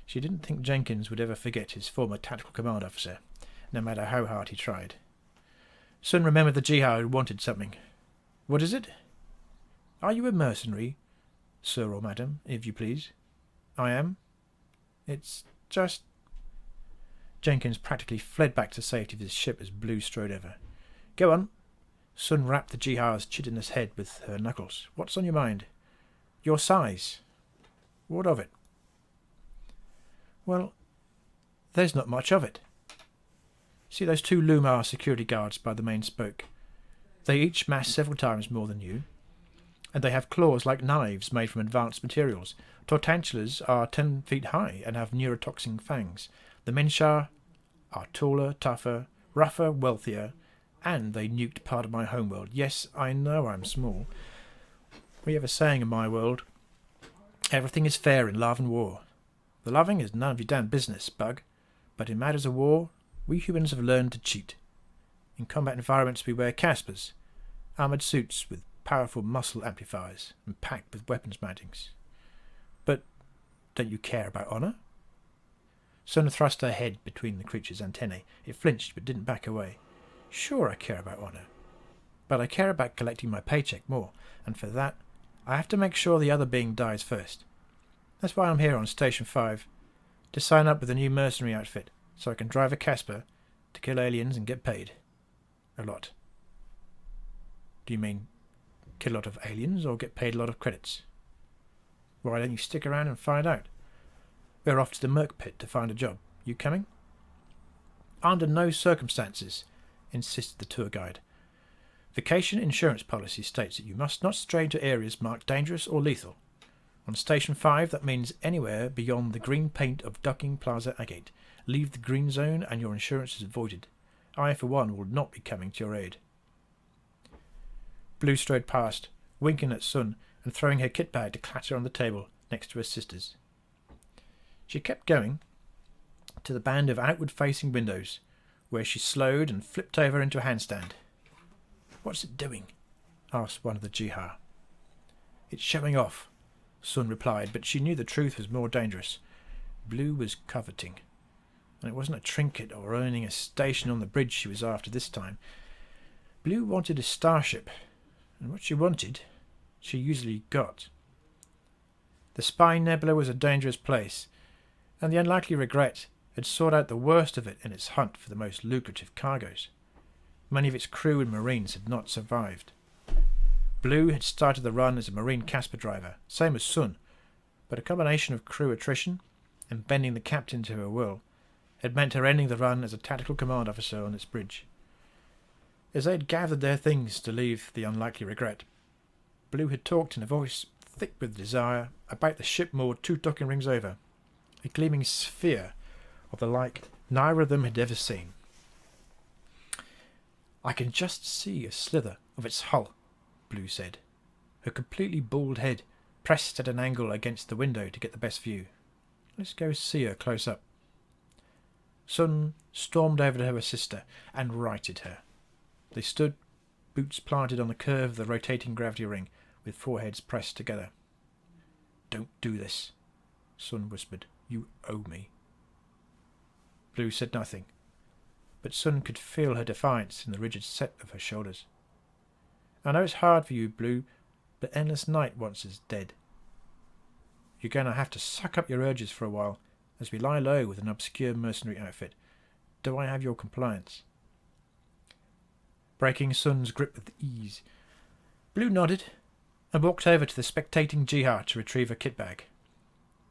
she didn't think Jenkins would ever forget his former tactical command officer, no matter how hard he tried. Sun remembered the Tthe who wanted something. "What is it?" "Are you a mercenary, sir or madam, if you please?" "I am." "It's just—" Jenkins practically fled back to the safety of his ship as Blue strode over. "Go on." Sun rapped the Tthe's chitinous head with her knuckles. "What's on your mind?" "Your size." "What of it?" "Well, there's not much of it. See those two Lumar security guards by the main spoke? They each mass several times more than you, and they have claws like knives made from advanced materials. Tortantulas are 10 feet high and have neurotoxin fangs. The Minshar are taller, tougher, rougher, wealthier, and they nuked part of my homeworld. Yes, I know I'm small. We have a saying in my world, everything is fair in love and war. The loving is none of your damn business, Bug, but in matters of war, we humans have learned to cheat. In combat environments we wear Caspers, armoured suits with powerful muscle amplifiers and packed with weapons mountings. But don't you care about honour? Sun thrust her head between the creature's antennae. It flinched but didn't back away. Sure I care about honour, but I care about collecting my paycheck more, and for that I have to make sure the other being dies first. That's why I'm here on Station 5, to sign up with a new mercenary outfit, so I can drive a Casper to kill aliens and get paid. A lot. Do you mean kill a lot of aliens or get paid a lot of credits? Why don't you stick around and find out? We're off to the Merc Pit to find a job. You coming? Under no circumstances, insisted the tour guide. Vacation insurance policy states that you must not stray into areas marked dangerous or lethal. On Station 5, that means anywhere beyond the green paint of Ducking Plaza Agate. Leave the green zone and your insurance is voided. I, for one, will not be coming to your aid. Blue strode past, winking at Sun and throwing her kit bag to clatter on the table next to her sister's. She kept going to the band of outward-facing windows, where she slowed and flipped over into a handstand. "What's it doing?" asked one of the Tthe. "It's showing off," Sun replied, but she knew the truth was more dangerous. Blue was coveting, and it wasn't a trinket or earning a station on the bridge she was after this time. Blue wanted a starship, and what she wanted, she usually got. The Spy Nebula was a dangerous place, and the Unlikely Regret had sought out the worst of it in its hunt for the most lucrative cargoes. Many of its crew and marines had not survived. Blue had started the run as a marine Casper driver, same as Sun, but a combination of crew attrition and bending the captain to her will had meant her ending the run as a tactical command officer on its bridge. As they had gathered their things to leave the Unlikely Regret, Blue had talked in a voice thick with desire about the ship moored 2 docking rings over, a gleaming sphere of the like neither of them had ever seen. "I can just see a slither of its hull," Blue said, her completely bald head pressed at an angle against the window to get the best view. "Let's go see her close up." Sun stormed over to her sister and righted her. They stood, boots planted on the curve of the rotating gravity ring, with foreheads pressed together. "Don't do this," Sun whispered. "You owe me." Blue said nothing, but Sun could feel her defiance in the rigid set of her shoulders. "I know it's hard for you, Blue, but Endless Night once is dead. You're going to have to suck up your urges for a while, as we lie low with an obscure mercenary outfit. Do I have your compliance?" Breaking Sun's grip with ease, Blue nodded and walked over to the spectating Tthe to retrieve her kit bag.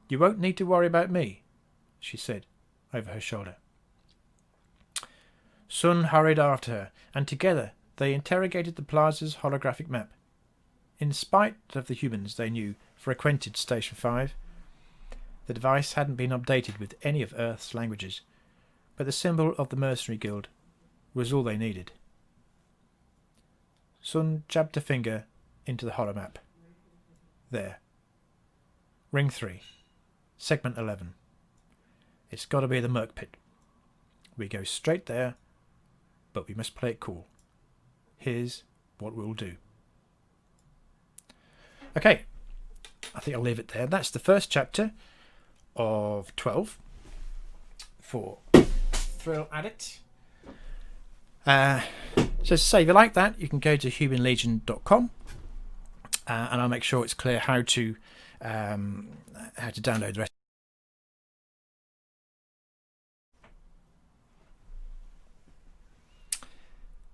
"You won't need to worry about me," she said over her shoulder. Sun hurried after her, and together they interrogated the plaza's holographic map. In spite of the humans they knew frequented Station 5, the device hadn't been updated with any of Earth's languages, but the symbol of the Mercenary Guild was all they needed. Sun jabbed a finger into the holomap. There. Ring 3. Segment 11. It's got to be the Merc Pit. We go straight there, but we must play it cool. Here's what we'll do. Okay, I think I'll leave it there. That's the first chapter of 12 for Thrill Addict. So to say, if you like that, you can go to humanlegion.com and I'll make sure it's clear how to download the rest.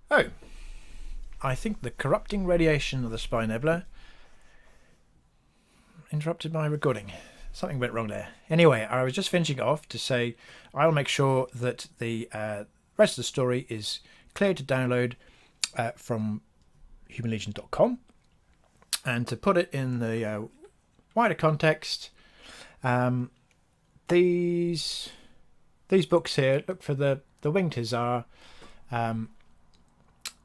Oh, I think the corrupting radiation of the Spy Nebula interrupted my recording. Something went wrong there. Anyway, I was just finishing off to say I'll make sure that the rest of the story is clear to download from humanlegion.com, and to put it in the wider context, these books here, look for the Winged Hussar,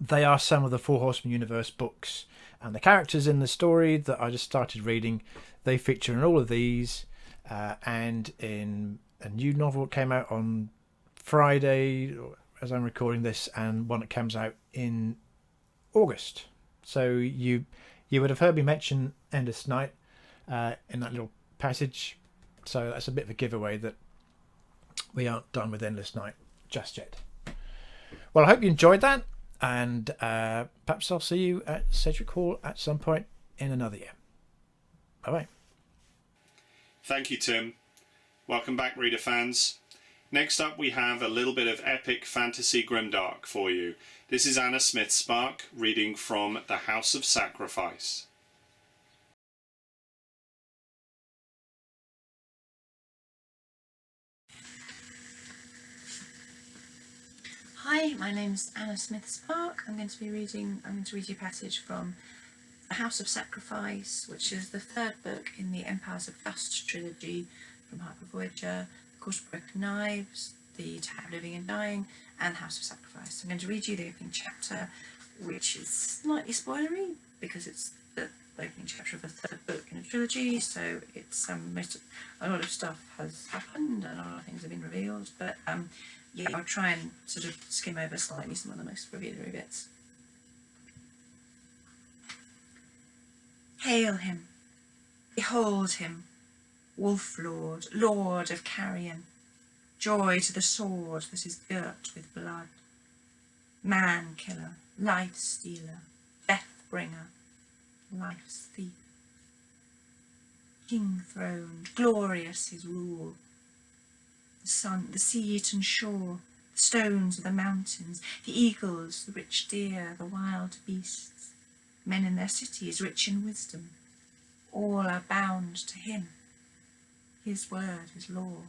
they are some of the Four Horsemen universe books, and the characters in the story that I just started reading, they feature in all of these, and in a new novel that came out on Friday as I'm recording this, and one that comes out in August. So you would have heard me mention Endless Night in that little passage, so that's a bit of a giveaway that we aren't done with Endless Night just yet. Well, I hope you enjoyed that, and perhaps I'll see you at Cedric Hall at some point in another year. Bye bye. Thank you, Tim. Welcome back, reader fans. Next up, we have a little bit of epic fantasy grimdark for you. This is Anna Smith Spark reading from The House of Sacrifice. Hi, my name's Anna Smith Spark. I'm going to read you a passage from The House of Sacrifice, which is the third book in the Empires of Dust trilogy from Harper Voyager, of course, Broken Knives, The Tower of Living and Dying, and House of Sacrifice. I'm going to read you the opening chapter, which is slightly spoilery because it's the opening chapter of a third book in a trilogy, so it's a lot of stuff has happened and a lot of things have been revealed, but yeah, I'll try and sort of skim over slightly some of the most revealery bits. Hail him, behold him, Wolf Lord, Lord of Carrion, joy to the sword that is girt with blood, man killer, life stealer, death bringer, life's thief. King throned, glorious his rule, the sun, the sea-eaten shore, the stones of the mountains, the eagles, the rich deer, the wild beasts, men in their cities rich in wisdom, all are bound to him. His word is law.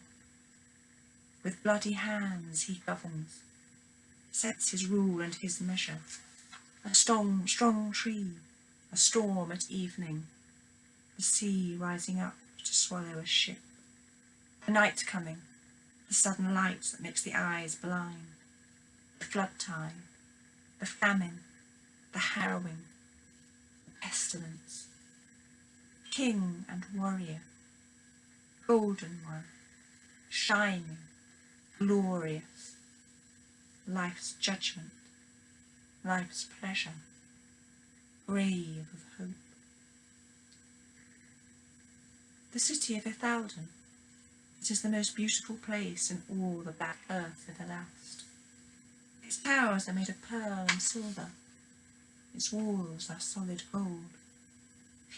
With bloody hands he governs, sets his rule and his measure. A strong tree, a storm at evening, the sea rising up to swallow a ship. The night coming, the sudden light that makes the eyes blind, the flood tide, the famine, the harrowing, the pestilence. King and warrior, golden one, shining, glorious, life's judgment, life's pleasure, brave of hope. The city of Tthe, it is the most beautiful place in all the black earth of the last. Its towers are made of pearl and silver, its walls are solid gold.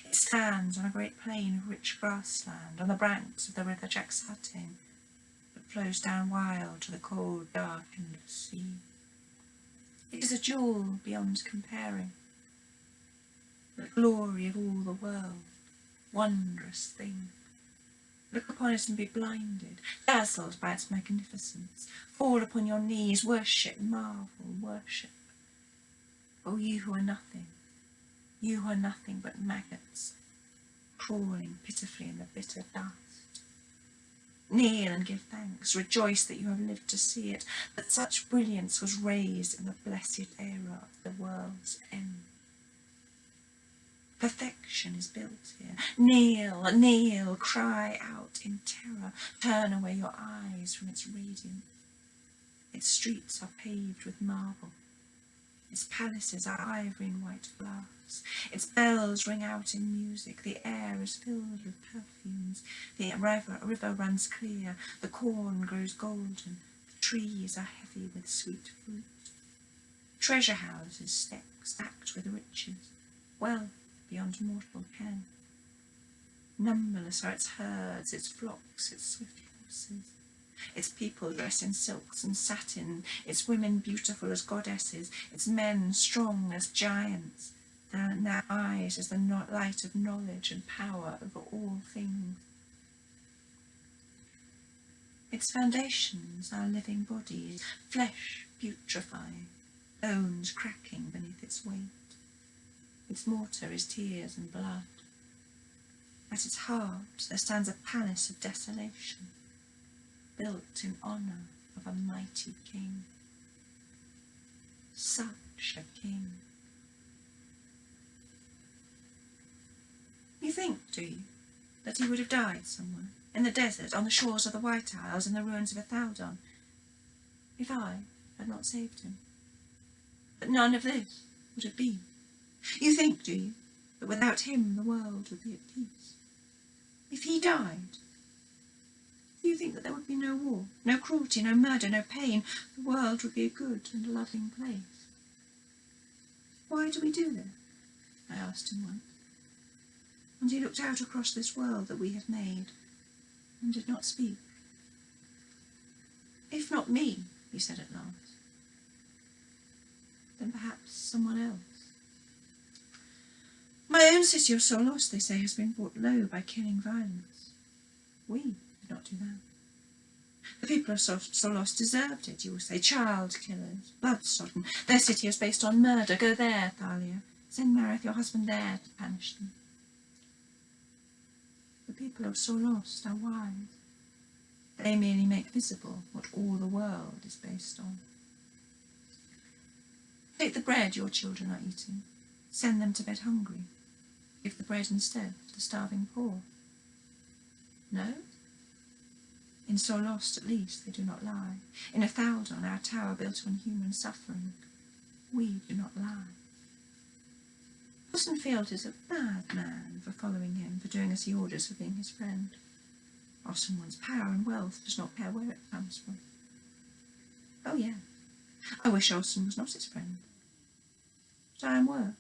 It stands on a great plain of rich grassland on the banks of the river Tchaikovsky that flows down wild to the cold, dark endless sea. It is a jewel beyond comparing, the glory of all the world, wondrous thing. Look upon it and be blinded, dazzled by its magnificence. Fall upon your knees, worship, marvel, worship. O you who are nothing, you who are nothing but maggots, crawling pitifully in the bitter dust. Kneel and give thanks, rejoice that you have lived to see it, that such brilliance was raised in the blessed era of the world's end. Perfection is built here. Kneel, kneel, cry out in terror, turn away your eyes from its radiance. Its streets are paved with marble, its palaces are ivory and white glass, its bells ring out in music, the air is filled with perfumes, the river runs clear, the corn grows golden, the trees are heavy with sweet fruit. Treasure houses stacked with riches, wealth beyond mortal ken. Numberless are its herds, its flocks, its swift horses. Its people dressed in silks and satin, its women beautiful as goddesses, its men strong as giants, in their eyes is the light of knowledge and power over all things. Its foundations are living bodies, flesh putrefying, bones cracking beneath its weight. Its mortar is tears and blood. At its heart there stands a palace of desolation, built in honour of a mighty king. Such Yorkshire king. You think, do you, that he would have died somewhere, in the desert, on the shores of the White Isles, in the ruins of Tthe, if I had not saved him? But none of this would have been. You think, do you, that without him the world would be at peace? If he died, do you think that there would be no war, no cruelty, no murder, no pain? The world would be a good and loving place. Why do we do this? I asked him once. And he looked out across this world that we have made and did not speak. If not me, he said at last, then perhaps someone else. My own city of Solos, they say, has been brought low by killing violence. We did not do that. The people of Solos deserved it, you will say. Child killers, blood-sodden. Their city is based on murder. Go there, Thalia. Send Marith, your husband, there to punish them. The people of Solos are wise. They merely make visible what all the world is based on. Take the bread your children are eating. Send them to bed hungry. Give the bread instead to the starving poor. No? In Solos, at least, they do not lie. In Tthe, our tower built on human suffering, we do not lie. Ossenfield is a bad man for following him, for doing as he orders, for being his friend. Ossen wants power and wealth, does not care where it comes from. Oh, yes, I wish Ossen was not his friend. But I am worse,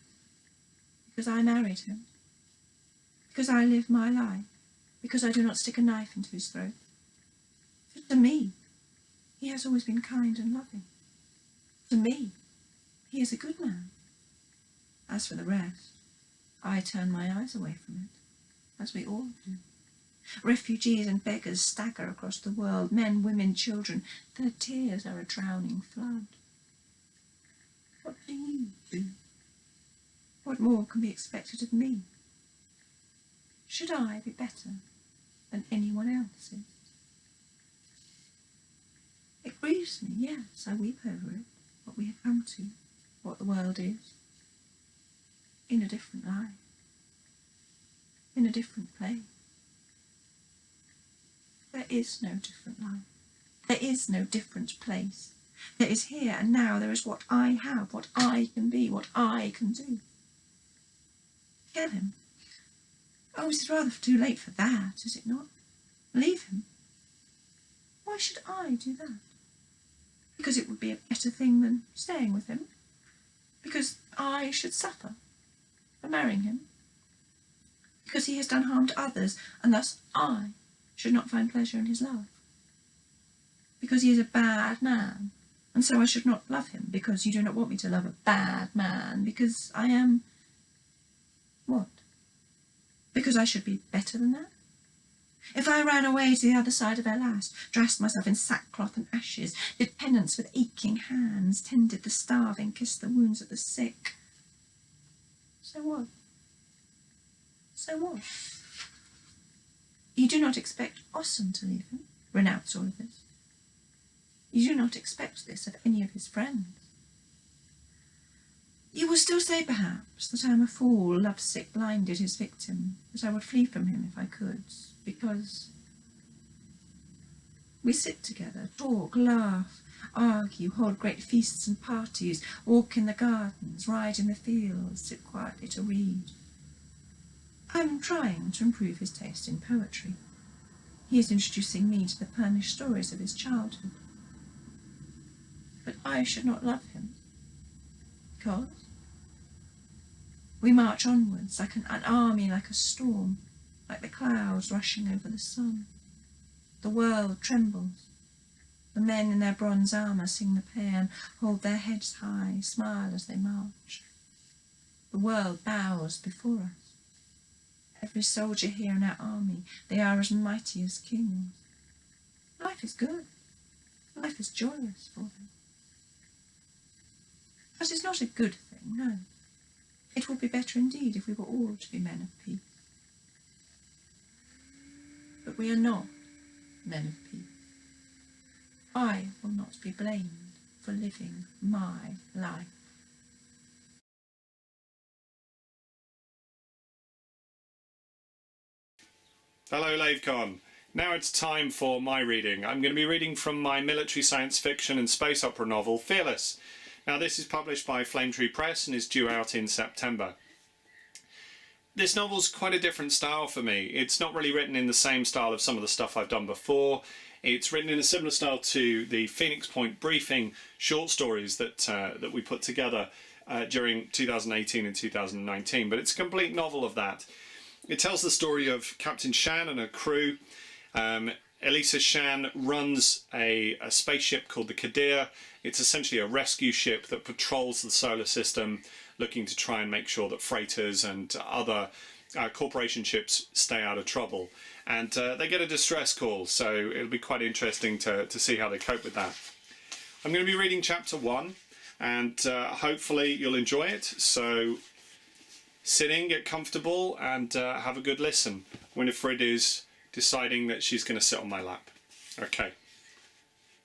because I married him, because I live my life, because I do not stick a knife into his throat. For to me, he has always been kind and loving. To me, he is a good man. As for the rest, I turn my eyes away from it, as we all do. Refugees and beggars stagger across the world, men, women, children. Their tears are a drowning flood. What do you do? What more can be expected of me? Should I be better than anyone else is? It grieves me, yes, I weep over it, what we have come to, what the world is. In a different life, in a different place. There is no different life. There is no different place. There is here and now. There is what I have, what I can be, what I can do. Kill him. Oh, it is rather too late for that, is it not? Leave him. Why should I do that? Because it would be a better thing than staying with him? Because I should suffer for marrying him? Because he has done harm to others, and thus I should not find pleasure in his love? Because he is a bad man, and so I should not love him, because you do not want me to love a bad man, because I am... what? Because I should be better than that? If I ran away to the other side of Elliott, dressed myself in sackcloth and ashes, did penance with aching hands, tended the starving, kissed the wounds of the sick, so what? So what? You do not expect Ossen to leave him, renounce all of this. You do not expect this of any of his friends. You will still say, perhaps, that I am a fool, lovesick, blinded his victim, that I would flee from him if I could, because we sit together, talk, laugh, argue, hold great feasts and parties, walk in the gardens, ride in the fields, sit quietly to read. I am trying to improve his taste in poetry. He is introducing me to the Pernish stories of his childhood. But I should not love him, because we march onwards like an army, like a storm, like the clouds rushing over the sun. The world trembles. The men in their bronze armour sing the paean, hold their heads high, smile as they march. The world bows before us. Every soldier here in our army, they are as mighty as kings. Life is good. Life is joyous for them. But it's not a good thing, no. It would be better indeed if we were all to be men of peace. But we are not men of peace. I will not be blamed for living my life. Hello, Lavecon. Now it's time for my reading. I'm going to be reading from my military science fiction and space opera novel, Fearless. Now, this is published by Flame Tree Press and is due out in September. This novel's quite a different style for me. It's not really written in the same style of some of the stuff I've done before. It's written in a similar style to the Phoenix Point Briefing short stories that we put together during 2018 and 2019, but it's a complete novel of that. It tells the story of Captain Shan and her crew. Elisa Shan runs a spaceship called the Tthe. It's essentially a rescue ship that patrols the solar system, looking to try and make sure that freighters and other corporation ships stay out of trouble. And they get a distress call, so it'll be quite interesting to see how they cope with that. I'm going to be reading chapter 1, and hopefully you'll enjoy it. So sit in, get comfortable, and have a good listen. Winifred is deciding that she's going to sit on my lap. Okay,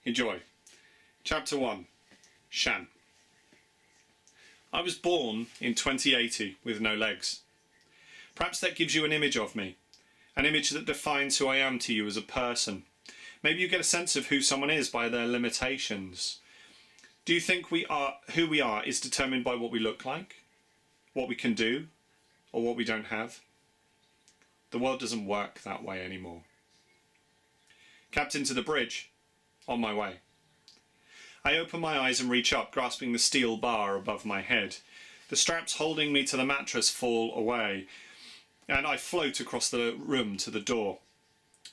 enjoy. Chapter 1, Shan. I was born in 2080 with no legs. Perhaps that gives you an image of me, an image that defines who I am to you as a person. Maybe you get a sense of who someone is by their limitations. Do you think who we are is determined by what we look like, what we can do, or what we don't have? The world doesn't work that way anymore. Captain to the bridge, on my way. I open my eyes and reach up, grasping the steel bar above my head. The straps holding me to the mattress fall away, and I float across the room to the door,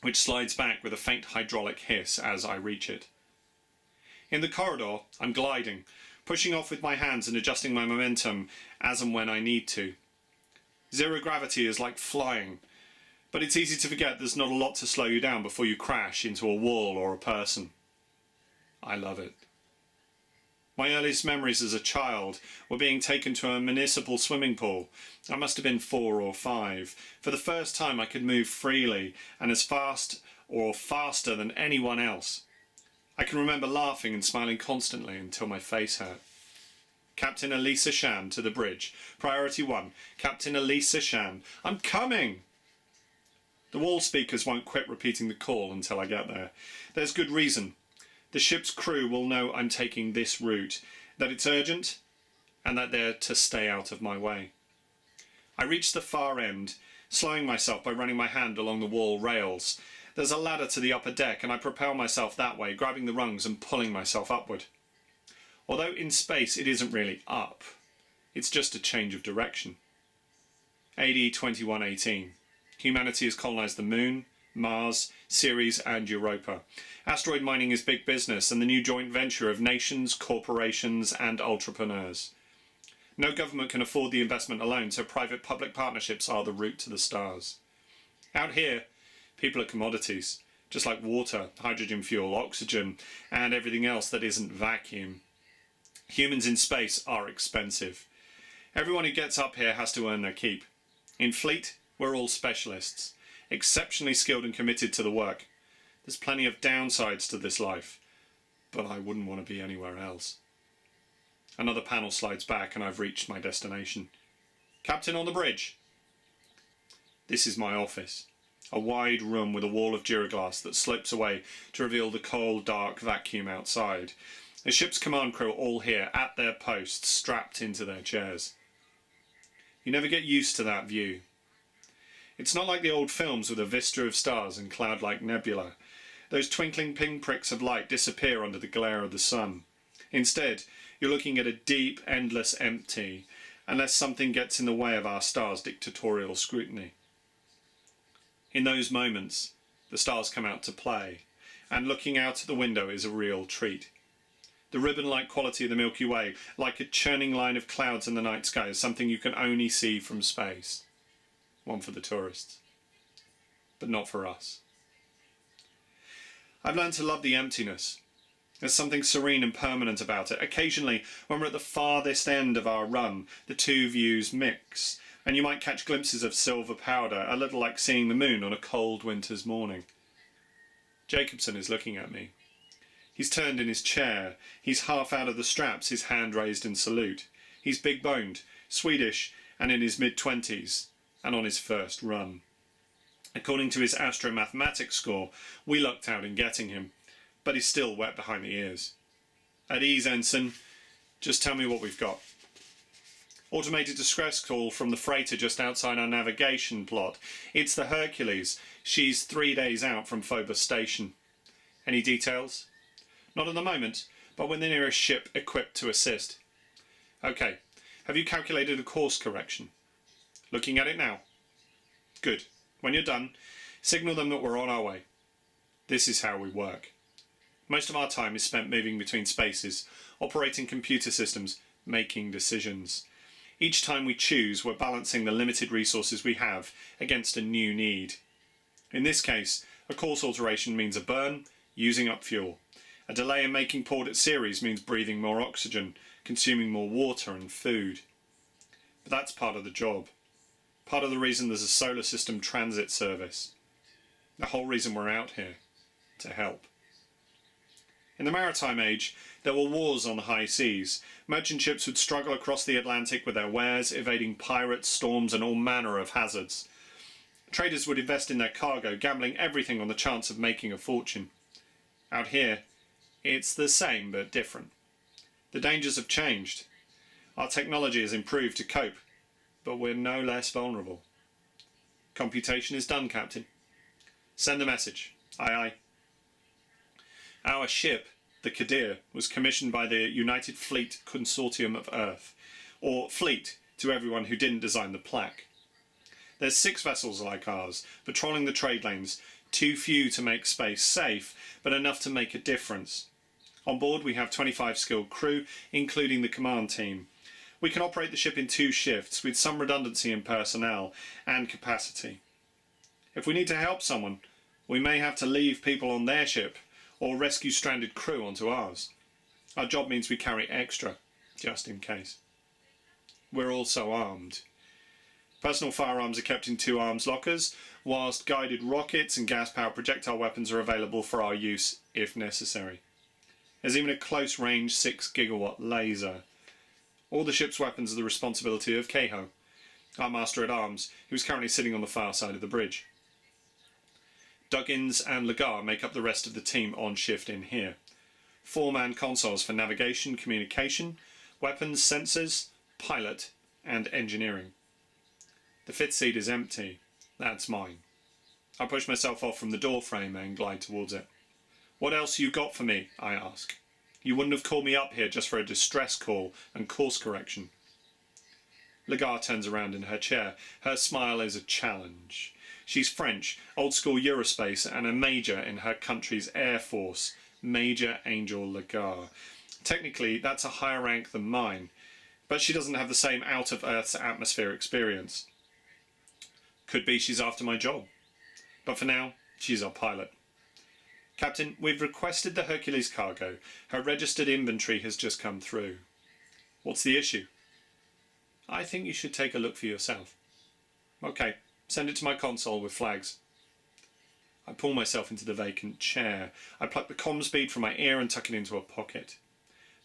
which slides back with a faint hydraulic hiss as I reach it. In the corridor, I'm gliding, pushing off with my hands and adjusting my momentum as and when I need to. Zero gravity is like flying, but it's easy to forget there's not a lot to slow you down before you crash into a wall or a person. I love it. My earliest memories as a child were being taken to a municipal swimming pool. I must have been 4 or 5. For the first time I could move freely and as fast or faster than anyone else. I can remember laughing and smiling constantly until my face hurt. Captain Elisa Shan to the bridge. Priority 1. Captain Elisa Shan. I'm coming! The wall speakers won't quit repeating the call until I get there. There's good reason. The ship's crew will know I'm taking this route, that it's urgent, and that they're to stay out of my way. I reach the far end, slowing myself by running my hand along the wall rails. There's a ladder to the upper deck, and I propel myself that way, grabbing the rungs and pulling myself upward. Although in space it isn't really up, it's just a change of direction. AD 2118. Humanity has colonized the Moon, Mars, Ceres and Europa. Asteroid mining is big business and the new joint venture of nations, corporations and entrepreneurs. No government can afford the investment alone, so private-public partnerships are the route to the stars. Out here, people are commodities, just like water, hydrogen fuel, oxygen and everything else that isn't vacuum. Humans in space are expensive. Everyone who gets up here has to earn their keep. In Fleet, we're all specialists, exceptionally skilled and committed to the work. There's plenty of downsides to this life, but I wouldn't want to be anywhere else. Another panel slides back and I've reached my destination. Captain on the bridge. This is my office, a wide room with a wall of gyroglass that slopes away to reveal the cold, dark vacuum outside. The ship's command crew are all here, at their posts, strapped into their chairs. You never get used to that view. It's not like the old films with a vista of stars and cloud-like nebula. Those twinkling pinpricks of light disappear under the glare of the sun. Instead, you're looking at a deep, endless empty, unless something gets in the way of our star's dictatorial scrutiny. In those moments, the stars come out to play, and looking out at the window is a real treat. The ribbon-like quality of the Milky Way, like a churning line of clouds in the night sky, is something you can only see from space. One for the tourists, but not for us. I've learned to love the emptiness. There's something serene and permanent about it. Occasionally, when we're at the farthest end of our run, the two views mix, and you might catch glimpses of silver powder, a little like seeing the moon on a cold winter's morning. Jacobson is looking at me. He's turned in his chair. He's half out of the straps, his hand raised in salute. He's big-boned, Swedish, and in his mid-20s, and on his first run. According to his astromathematics score, we lucked out in getting him, but he's still wet behind the ears. At ease, Ensign. Just tell me what we've got. Automated distress call from the freighter just outside our navigation plot. It's the Hercules. She's 3 days out from Phobos Station. Any details? Not at the moment, but we're the nearest ship equipped to assist. Okay. Have you calculated a course correction? Looking at it now. Good. When you're done, signal them that we're on our way. This is how we work. Most of our time is spent moving between spaces, operating computer systems, making decisions. Each time we choose, we're balancing the limited resources we have against a new need. In this case, a course alteration means a burn, using up fuel. A delay in making port at Ceres means breathing more oxygen, consuming more water and food. But that's part of the job. Part of the reason there's a solar system transit service. The whole reason we're out here. To help. In the maritime age, there were wars on the high seas. Merchant ships would struggle across the Atlantic with their wares, evading pirates, storms and all manner of hazards. Traders would invest in their cargo, gambling everything on the chance of making a fortune. Out here, it's the same but different. The dangers have changed. Our technology has improved to cope, but we're no less vulnerable. Computation is done, Captain. Send the message. Aye, aye. Our ship, the Tthe, was commissioned by the United Fleet Consortium of Earth, or Fleet to everyone who didn't design the plaque. There's 6 vessels like ours, patrolling the trade lanes, too few to make space safe, but enough to make a difference. On board we have 25 skilled crew, including the command team. We can operate the ship in 2 shifts, with some redundancy in personnel and capacity. If we need to help someone, we may have to leave people on their ship, or rescue stranded crew onto ours. Our job means we carry extra, just in case. We're also armed. Personal firearms are kept in 2 arms lockers, whilst guided rockets and gas-powered projectile weapons are available for our use if necessary. There's even a close-range 6-gigawatt laser. All the ship's weapons are the responsibility of Tthe, our master-at-arms, who's currently sitting on the far side of the bridge. Duggins and Lagar make up the rest of the team on shift in here. 4-man consoles for navigation, communication, weapons, sensors, pilot, and engineering. The 5th seat is empty. That's mine. I push myself off from the door frame and glide towards it. What else you got for me? I ask. You wouldn't have called me up here just for a distress call and course correction. Lagar turns around in her chair. Her smile is a challenge. She's French, old-school Eurospace, and a major in her country's Air Force, Major Angel Lagar. Technically, that's a higher rank than mine, but she doesn't have the same out-of-Earth's atmosphere experience. Could be she's after my job. But for now, she's our pilot. Captain, we've requested the Hercules cargo. Her registered inventory has just come through. What's the issue? I think you should take a look for yourself. Okay. Send it to my console with flags. I pull myself into the vacant chair. I pluck the comms bead from my ear and tuck it into a pocket.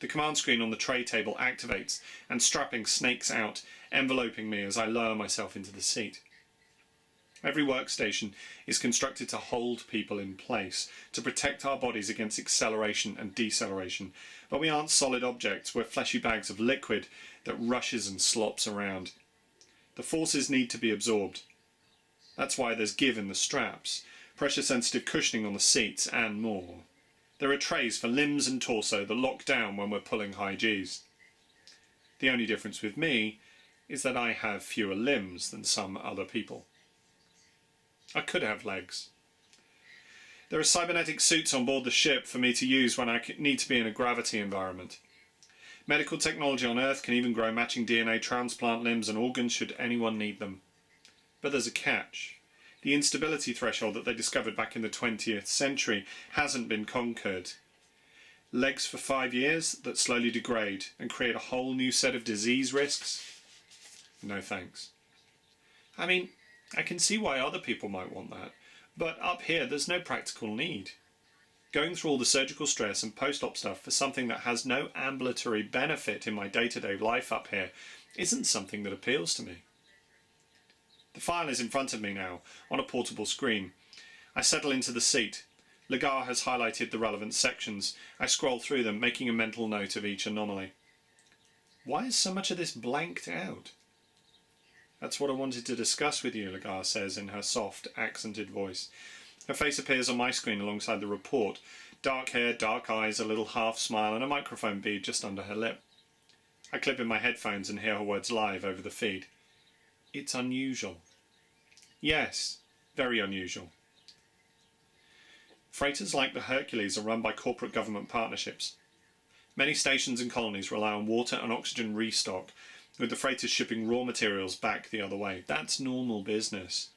The command screen on the tray table activates and strapping snakes out, enveloping me as I lower myself into the seat. Every workstation is constructed to hold people in place, to protect our bodies against acceleration and deceleration, but we aren't solid objects, we're fleshy bags of liquid that rushes and slops around. The forces need to be absorbed. That's why there's give in the straps, pressure-sensitive cushioning on the seats, and more. There are trays for limbs and torso that lock down when we're pulling high Gs. The only difference with me is that I have fewer limbs than some other people. I could have legs. There are cybernetic suits on board the ship for me to use when I need to be in a gravity environment. Medical technology on Earth can even grow matching DNA transplant limbs and organs should anyone need them. But there's a catch. The instability threshold that they discovered back in the 20th century hasn't been conquered. Legs for 5 years that slowly degrade and create a whole new set of disease risks? No thanks. I mean, I can see why other people might want that, but up here there's no practical need. Going through all the surgical stress and post-op stuff for something that has no ambulatory benefit in my day-to-day life up here isn't something that appeals to me. The file is in front of me now, on a portable screen. I settle into the seat. Lagar has highlighted the relevant sections. I scroll through them, making a mental note of each anomaly. Why is so much of this blanked out? That's what I wanted to discuss with you, Lagar says in her soft, accented voice. Her face appears on my screen alongside the report. Dark hair, dark eyes, a little half smile, and a microphone bead just under her lip. I clip in my headphones and hear her words live over the feed. It's unusual. Yes, very unusual. Freighters like the Hercules are run by corporate government partnerships. Many stations and colonies rely on water and oxygen restock, with the freighters shipping raw materials back the other way. That's normal business.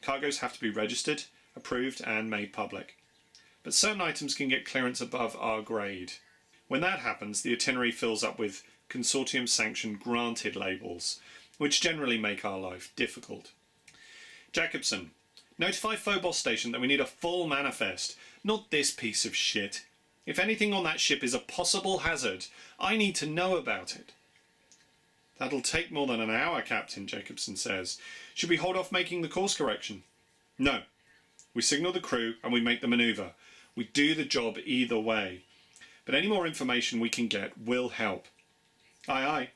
Cargoes have to be registered, approved, and made public. But certain items can get clearance above our grade. When that happens, the itinerary fills up with consortium-sanctioned granted labels, which generally make our life difficult. Jacobson, notify Phobos Station that we need a full manifest, not this piece of shit. If anything on that ship is a possible hazard, I need to know about it. That'll take more than an hour, Captain, Jacobson says. Should we hold off making the course correction? No. We signal the crew and we make the manoeuvre. We do the job either way. But any more information we can get will help. Aye, aye.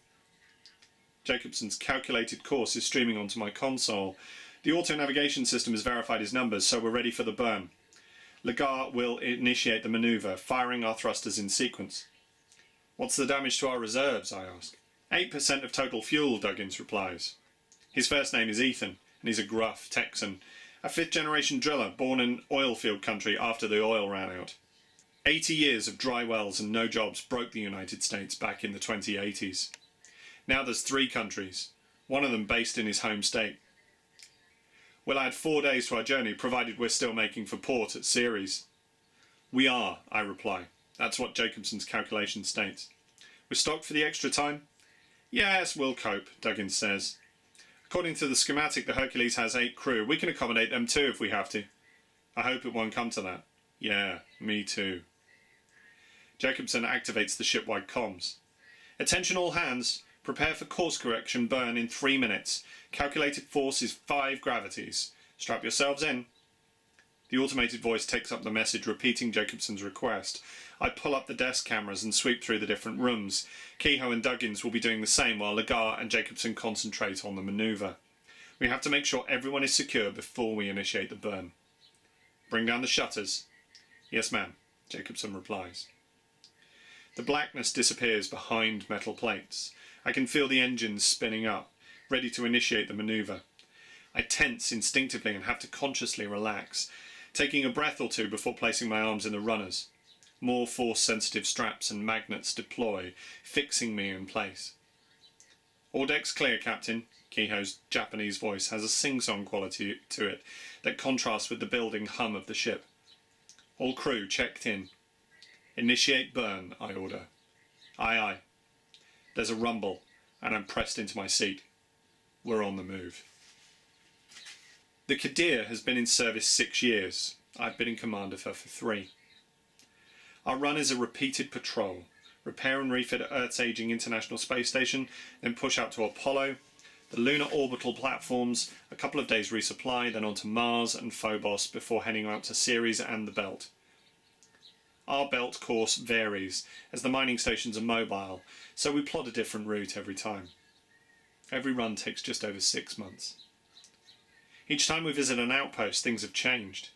Jacobson's calculated course is streaming onto my console. The auto-navigation system has verified his numbers, so we're ready for the burn. Lagar will initiate the manoeuvre, firing our thrusters in sequence. What's the damage to our reserves, I ask. 8% of total fuel, Duggins replies. His first name is Ethan, and he's a gruff Texan, a fifth-generation driller born in oilfield country after the oil ran out. 80 years of dry wells and no jobs broke the United States back in the 2080s. Now there's 3 countries, one of them based in his home state. We'll add 4 days to our journey, provided we're still making for port at Ceres. We are, I reply. That's what Jacobson's calculation states. We're stocked for the extra time? Yes, we'll cope, Duggins says. According to the schematic, the Hercules has 8 crew. We can accommodate them too if we have to. I hope it won't come to that. Yeah, me too. Jacobson activates the shipwide comms. Attention all hands. Prepare for course correction burn in 3 minutes. Calculated force is 5 gravities. Strap yourselves in. The automated voice takes up the message, repeating Jacobson's request. I pull up the desk cameras and sweep through the different rooms. Kehoe and Duggins will be doing the same while Lagar and Jacobson concentrate on the manoeuvre. We have to make sure everyone is secure before we initiate the burn. Bring down the shutters. Yes, ma'am, Jacobson replies. The blackness disappears behind metal plates. I can feel the engines spinning up, ready to initiate the manoeuvre. I tense instinctively and have to consciously relax, taking a breath or two before placing my arms in the runners. More force-sensitive straps and magnets deploy, fixing me in place. All decks clear, Captain. Kehoe's Japanese voice has a sing-song quality to it that contrasts with the building hum of the ship. All crew checked in. Initiate burn, I order. Aye, aye. There's a rumble, and I'm pressed into my seat. We're on the move. The Tthe has been in service 6 years. I've been in command of her for 3. Our run is a repeated patrol. Repair and refit at Earth's aging International Space Station, then push out to Apollo, the lunar orbital platforms, a couple of days resupply, then on to Mars and Phobos before heading out to Ceres and the Belt. Our belt course varies, as the mining stations are mobile, so we plot a different route every time. Every run takes just over 6 months. Each time we visit an outpost, things have changed.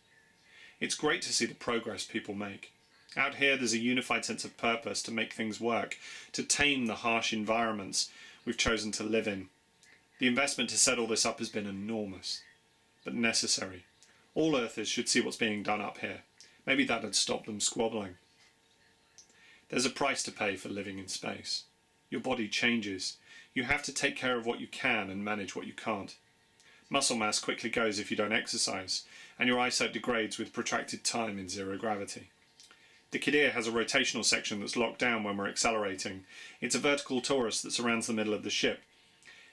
It's great to see the progress people make. Out here there's a unified sense of purpose to make things work, to tame the harsh environments we've chosen to live in. The investment to set all this up has been enormous, but necessary. All Earthers should see what's being done up here. Maybe that'd stop them squabbling. There's a price to pay for living in space. Your body changes. You have to take care of what you can and manage what you can't. Muscle mass quickly goes if you don't exercise, and your eyesight degrades with protracted time in zero gravity. The Tthe has a rotational section that's locked down when we're accelerating. It's a vertical torus that surrounds the middle of the ship.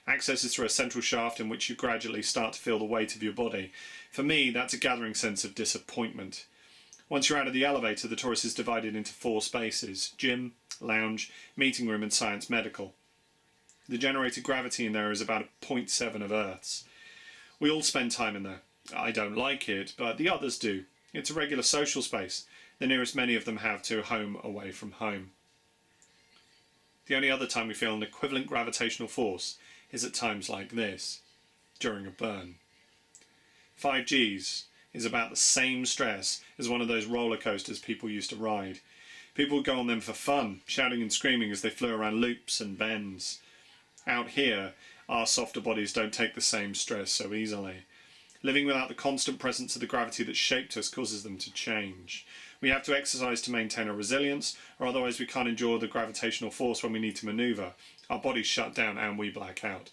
Access is through a central shaft in which you gradually start to feel the weight of your body. For me, that's a gathering sense of disappointment. Once you're out of the elevator, the torus is divided into 4 spaces: gym, lounge, meeting room and science medical. The generated gravity in there is about 0.7 of Earth's. We all spend time in there. I don't like it, but the others do. It's a regular social space, the nearest many of them have to home away from home. The only other time we feel an equivalent gravitational force is at times like this, during a burn. 5Gs is about the same stress as one of those roller coasters people used to ride. People would go on them for fun, shouting and screaming as they flew around loops and bends. Out here, our softer bodies don't take the same stress so easily. Living without the constant presence of the gravity that shaped us causes them to change. We have to exercise to maintain our resilience, or otherwise we can't endure the gravitational force when we need to manoeuvre. Our bodies shut down and we black out.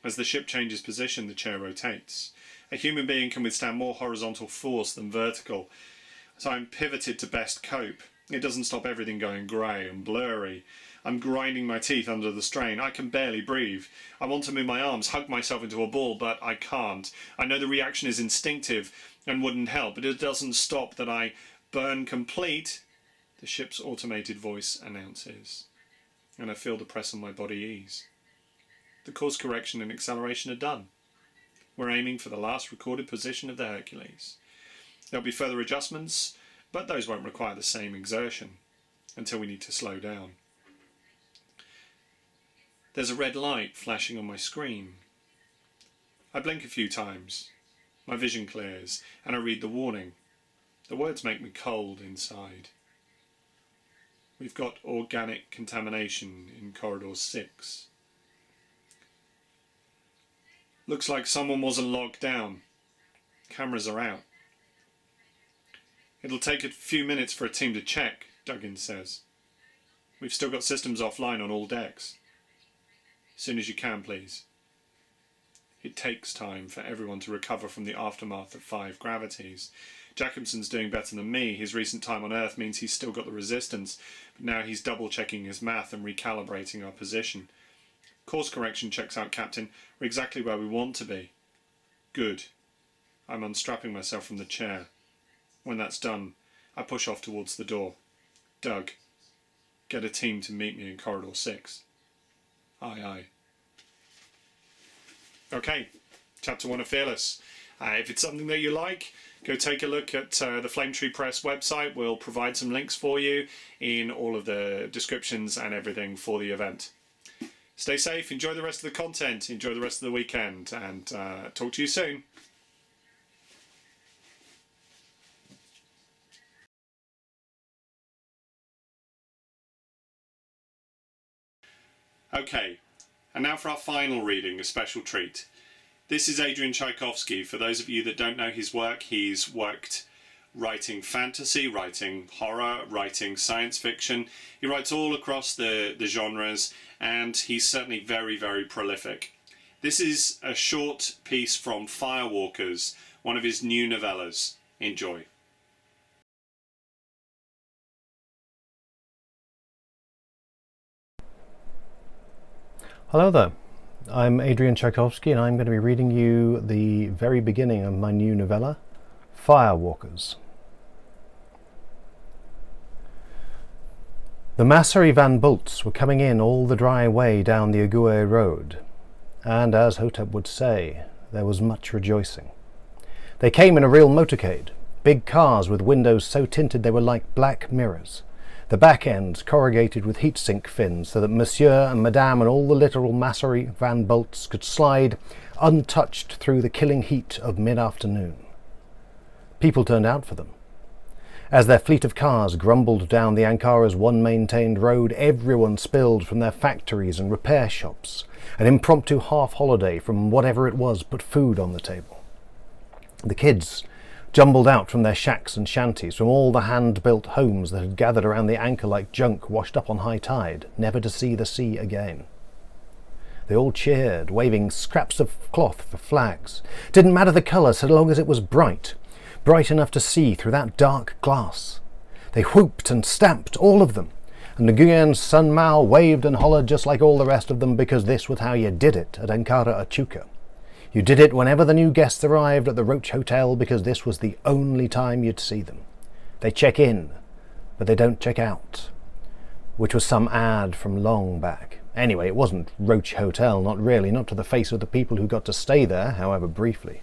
As the ship changes position, the chair rotates. A human being can withstand more horizontal force than vertical, so I'm pivoted to best cope. It doesn't stop everything going grey and blurry. I'm grinding my teeth under the strain. I can barely breathe. I want to move my arms, hug myself into a ball, but I can't. I know the reaction is instinctive and wouldn't help, but it doesn't stop that I burn complete, the ship's automated voice announces. And I feel the press on my body ease. The course correction and acceleration are done. We're aiming for the last recorded position of the Hercules. There'll be further adjustments, but those won't require the same exertion until we need to slow down. There's a red light flashing on my screen. I blink a few times. My vision clears, and I read the warning. The words make me cold inside. We've got organic contamination in corridor 6. Looks like someone wasn't locked down. Cameras are out. It'll take a few minutes for a team to check, Duggan says. We've still got systems offline on all decks. As soon as you can, please. It takes time for everyone to recover from the aftermath of 5 gravities. Jacobson's doing better than me. His recent time on Earth means he's still got the resistance, but now he's double-checking his math and recalibrating our position. Course correction checks out, Captain. We're exactly where we want to be. Good. I'm unstrapping myself from the chair. When that's done, I push off towards the door. Doug, get a team to meet me in corridor 6. Aye, aye. Okay, chapter 1 of Fearless. If it's something that you like, go take a look at the Flame Tree Press website. We'll provide some links for you in all of the descriptions and everything for the event. Stay safe, enjoy the rest of the content, enjoy the rest of the weekend, and talk to you soon. Okay, and now for our final reading, a special treat. This is Adrian Tchaikovsky. For those of you that don't know his work, he's worked writing fantasy, writing horror, writing science fiction. He writes all across the genres, and he's certainly very, very prolific. This is a short piece from Firewalkers, one of his new novellas. Enjoy. Hello there, I'm Adrian Tchaikovsky and I'm going to be reading you the very beginning of my new novella, Firewalkers. The Massary Van Bults were coming in all the dry way down the Aguay road, and as Hotep would say, there was much rejoicing. They came in a real motorcade, big cars with windows so tinted they were like black mirrors. The back ends corrugated with heat-sink fins so that Monsieur and Madame and all the literal Massary Van Bults could slide untouched through the killing heat of mid-afternoon. People turned out for them. As their fleet of cars grumbled down the Ankara's one-maintained road, everyone spilled from their factories and repair shops, an impromptu half-holiday from whatever it was put food on the table. The kids jumbled out from their shacks and shanties, from all the hand-built homes that had gathered around the anchor like junk washed up on high tide, never to see the sea again. They all cheered, waving scraps of cloth for flags. Didn't matter the colour so long as it was bright enough to see through that dark glass. They whooped and stamped, all of them, and Nguyen's Sun Mao waved and hollered just like all the rest of them, because this was how you did it at Ankara Achuca. You did it whenever the new guests arrived at the Roach Hotel, because this was the only time you'd see them. They check in, but they don't check out, which was some ad from long back. Anyway, it wasn't Roach Hotel, not really, not to the face of the people who got to stay there, however briefly.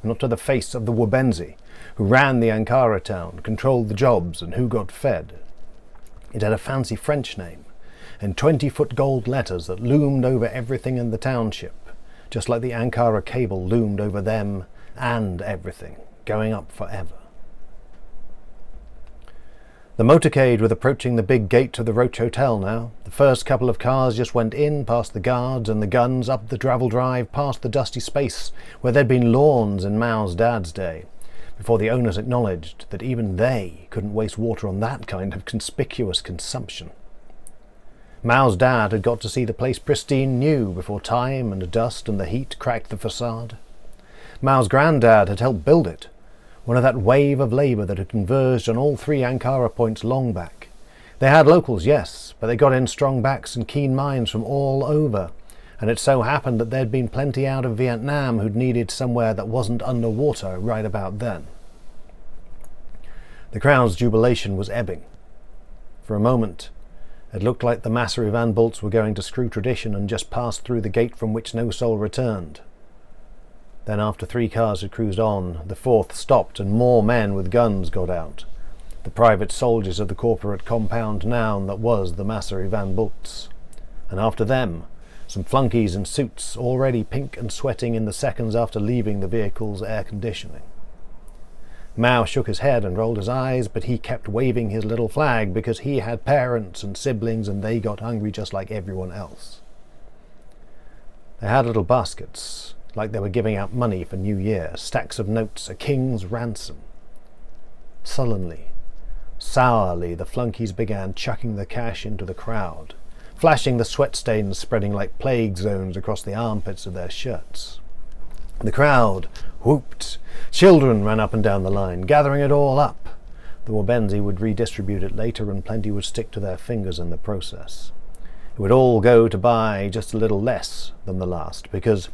Not to the face of the Wabenzi, who ran the Ankara town, controlled the jobs, and who got fed. It had a fancy French name, in 20-foot gold letters that loomed over everything in the township, just like the Ankara cable loomed over them and everything, going up forever. The motorcade was approaching the big gate to the Roach Hotel now. The first couple of cars just went in, past the guards and the guns, up the gravel drive, past the dusty space where there'd been lawns in Mao's dad's day, before the owners acknowledged that even they couldn't waste water on that kind of conspicuous consumption. Mao's dad had got to see the place pristine new before time and dust and the heat cracked the facade. Mao's granddad had helped build it, one of that wave of labour that had converged on all 3 Ankara points long back. They had locals, yes, but they got in strong backs and keen minds from all over, and it so happened that there'd been plenty out of Vietnam who'd needed somewhere that wasn't underwater right about then. The crowd's jubilation was ebbing. For a moment, it looked like the Massery Van Bults were going to screw tradition and just pass through the gate from which no soul returned. Then after 3 cars had cruised on, the 4th stopped and more men with guns got out. The private soldiers of the corporate compound noun that was the Massery Van Bults. And after them, some flunkies in suits already pink and sweating in the seconds after leaving the vehicle's air conditioning. Mao shook his head and rolled his eyes, but he kept waving his little flag because he had parents and siblings and they got hungry just like everyone else. They had little baskets, like they were giving out money for New Year, stacks of notes, a king's ransom. Sullenly, sourly, the flunkies began chucking the cash into the crowd, flashing the sweat stains spreading like plague zones across the armpits of their shirts. The crowd whooped. Children ran up and down the line, gathering it all up. The Wabenzi would redistribute it later and plenty would stick to their fingers in the process. It would all go to buy just a little less than the last, because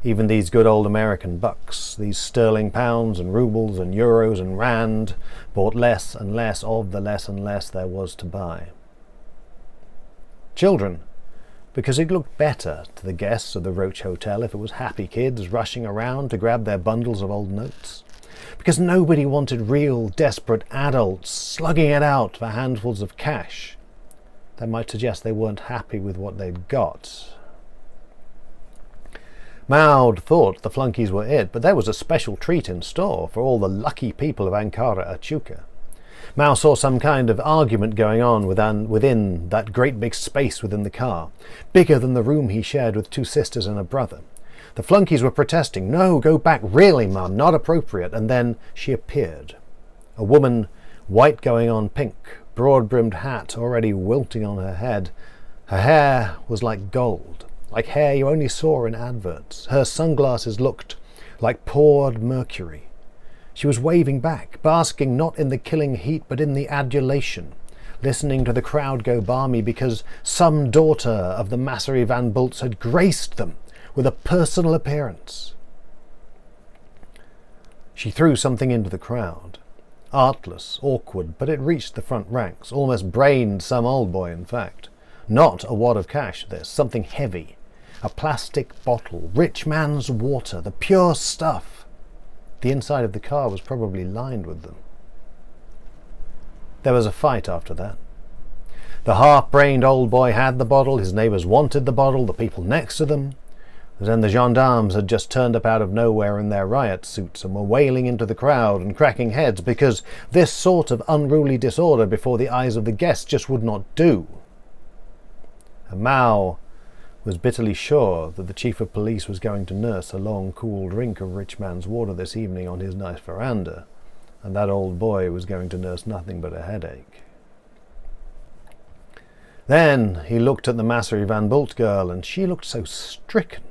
even these good old American bucks, these sterling pounds and rubles and euros and rand, bought less and less of the less and less there was to buy. Children, because it looked better to the guests of the Roach Hotel if it was happy kids rushing around to grab their bundles of old notes. Because nobody wanted real, desperate adults slugging it out for handfuls of cash. That might suggest they weren't happy with what they'd got. Maud thought the flunkies were it, but there was a special treat in store for all the lucky people of Ankara Achuka. Mao saw some kind of argument going on within that great big space within the car, bigger than the room he shared with 2 sisters and a brother. The flunkies were protesting, "No, go back, really, Mum, not appropriate," and then she appeared. A woman, white going on pink, broad-brimmed hat already wilting on her head. Her hair was like gold, like hair you only saw in adverts. Her sunglasses looked like poured mercury. She was waving back, basking not in the killing heat but in the adulation, listening to the crowd go balmy because some daughter of the Massery Van Bults had graced them with a personal appearance. She threw something into the crowd. Artless, awkward, but it reached the front ranks, almost brained some old boy, in fact. Not a wad of cash, this, something heavy. A plastic bottle, rich man's water, the pure stuff. The inside of the car was probably lined with them. There was a fight after that. The half-brained old boy had the bottle, his neighbours wanted the bottle, the people next to them. Then the gendarmes had just turned up out of nowhere in their riot suits and were wailing into the crowd and cracking heads because this sort of unruly disorder before the eyes of the guests just would not do. And Mao was bitterly sure that the chief of police was going to nurse a long, cool drink of rich man's water this evening on his nice veranda, and that old boy was going to nurse nothing but a headache. Then he looked at the Massery Van Bult girl, and she looked so stricken.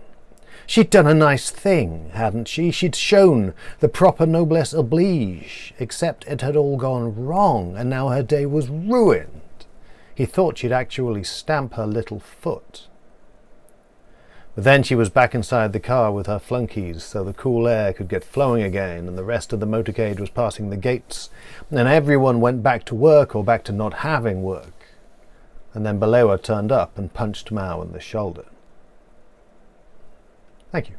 She'd done a nice thing, hadn't she? She'd shown the proper noblesse oblige, except it had all gone wrong, and now her day was ruined. He thought she'd actually stamp her little foot. But then she was back inside the car with her flunkies, so the cool air could get flowing again, and the rest of the motorcade was passing the gates, and everyone went back to work or back to not having work. and then Balewa turned up and punched Mao in the shoulder. Thank you.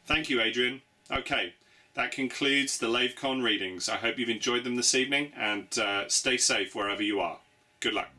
Thank you, Adrian. Okay, that concludes the Lavecon readings. I hope you've enjoyed them this evening, and stay safe wherever you are. Good luck.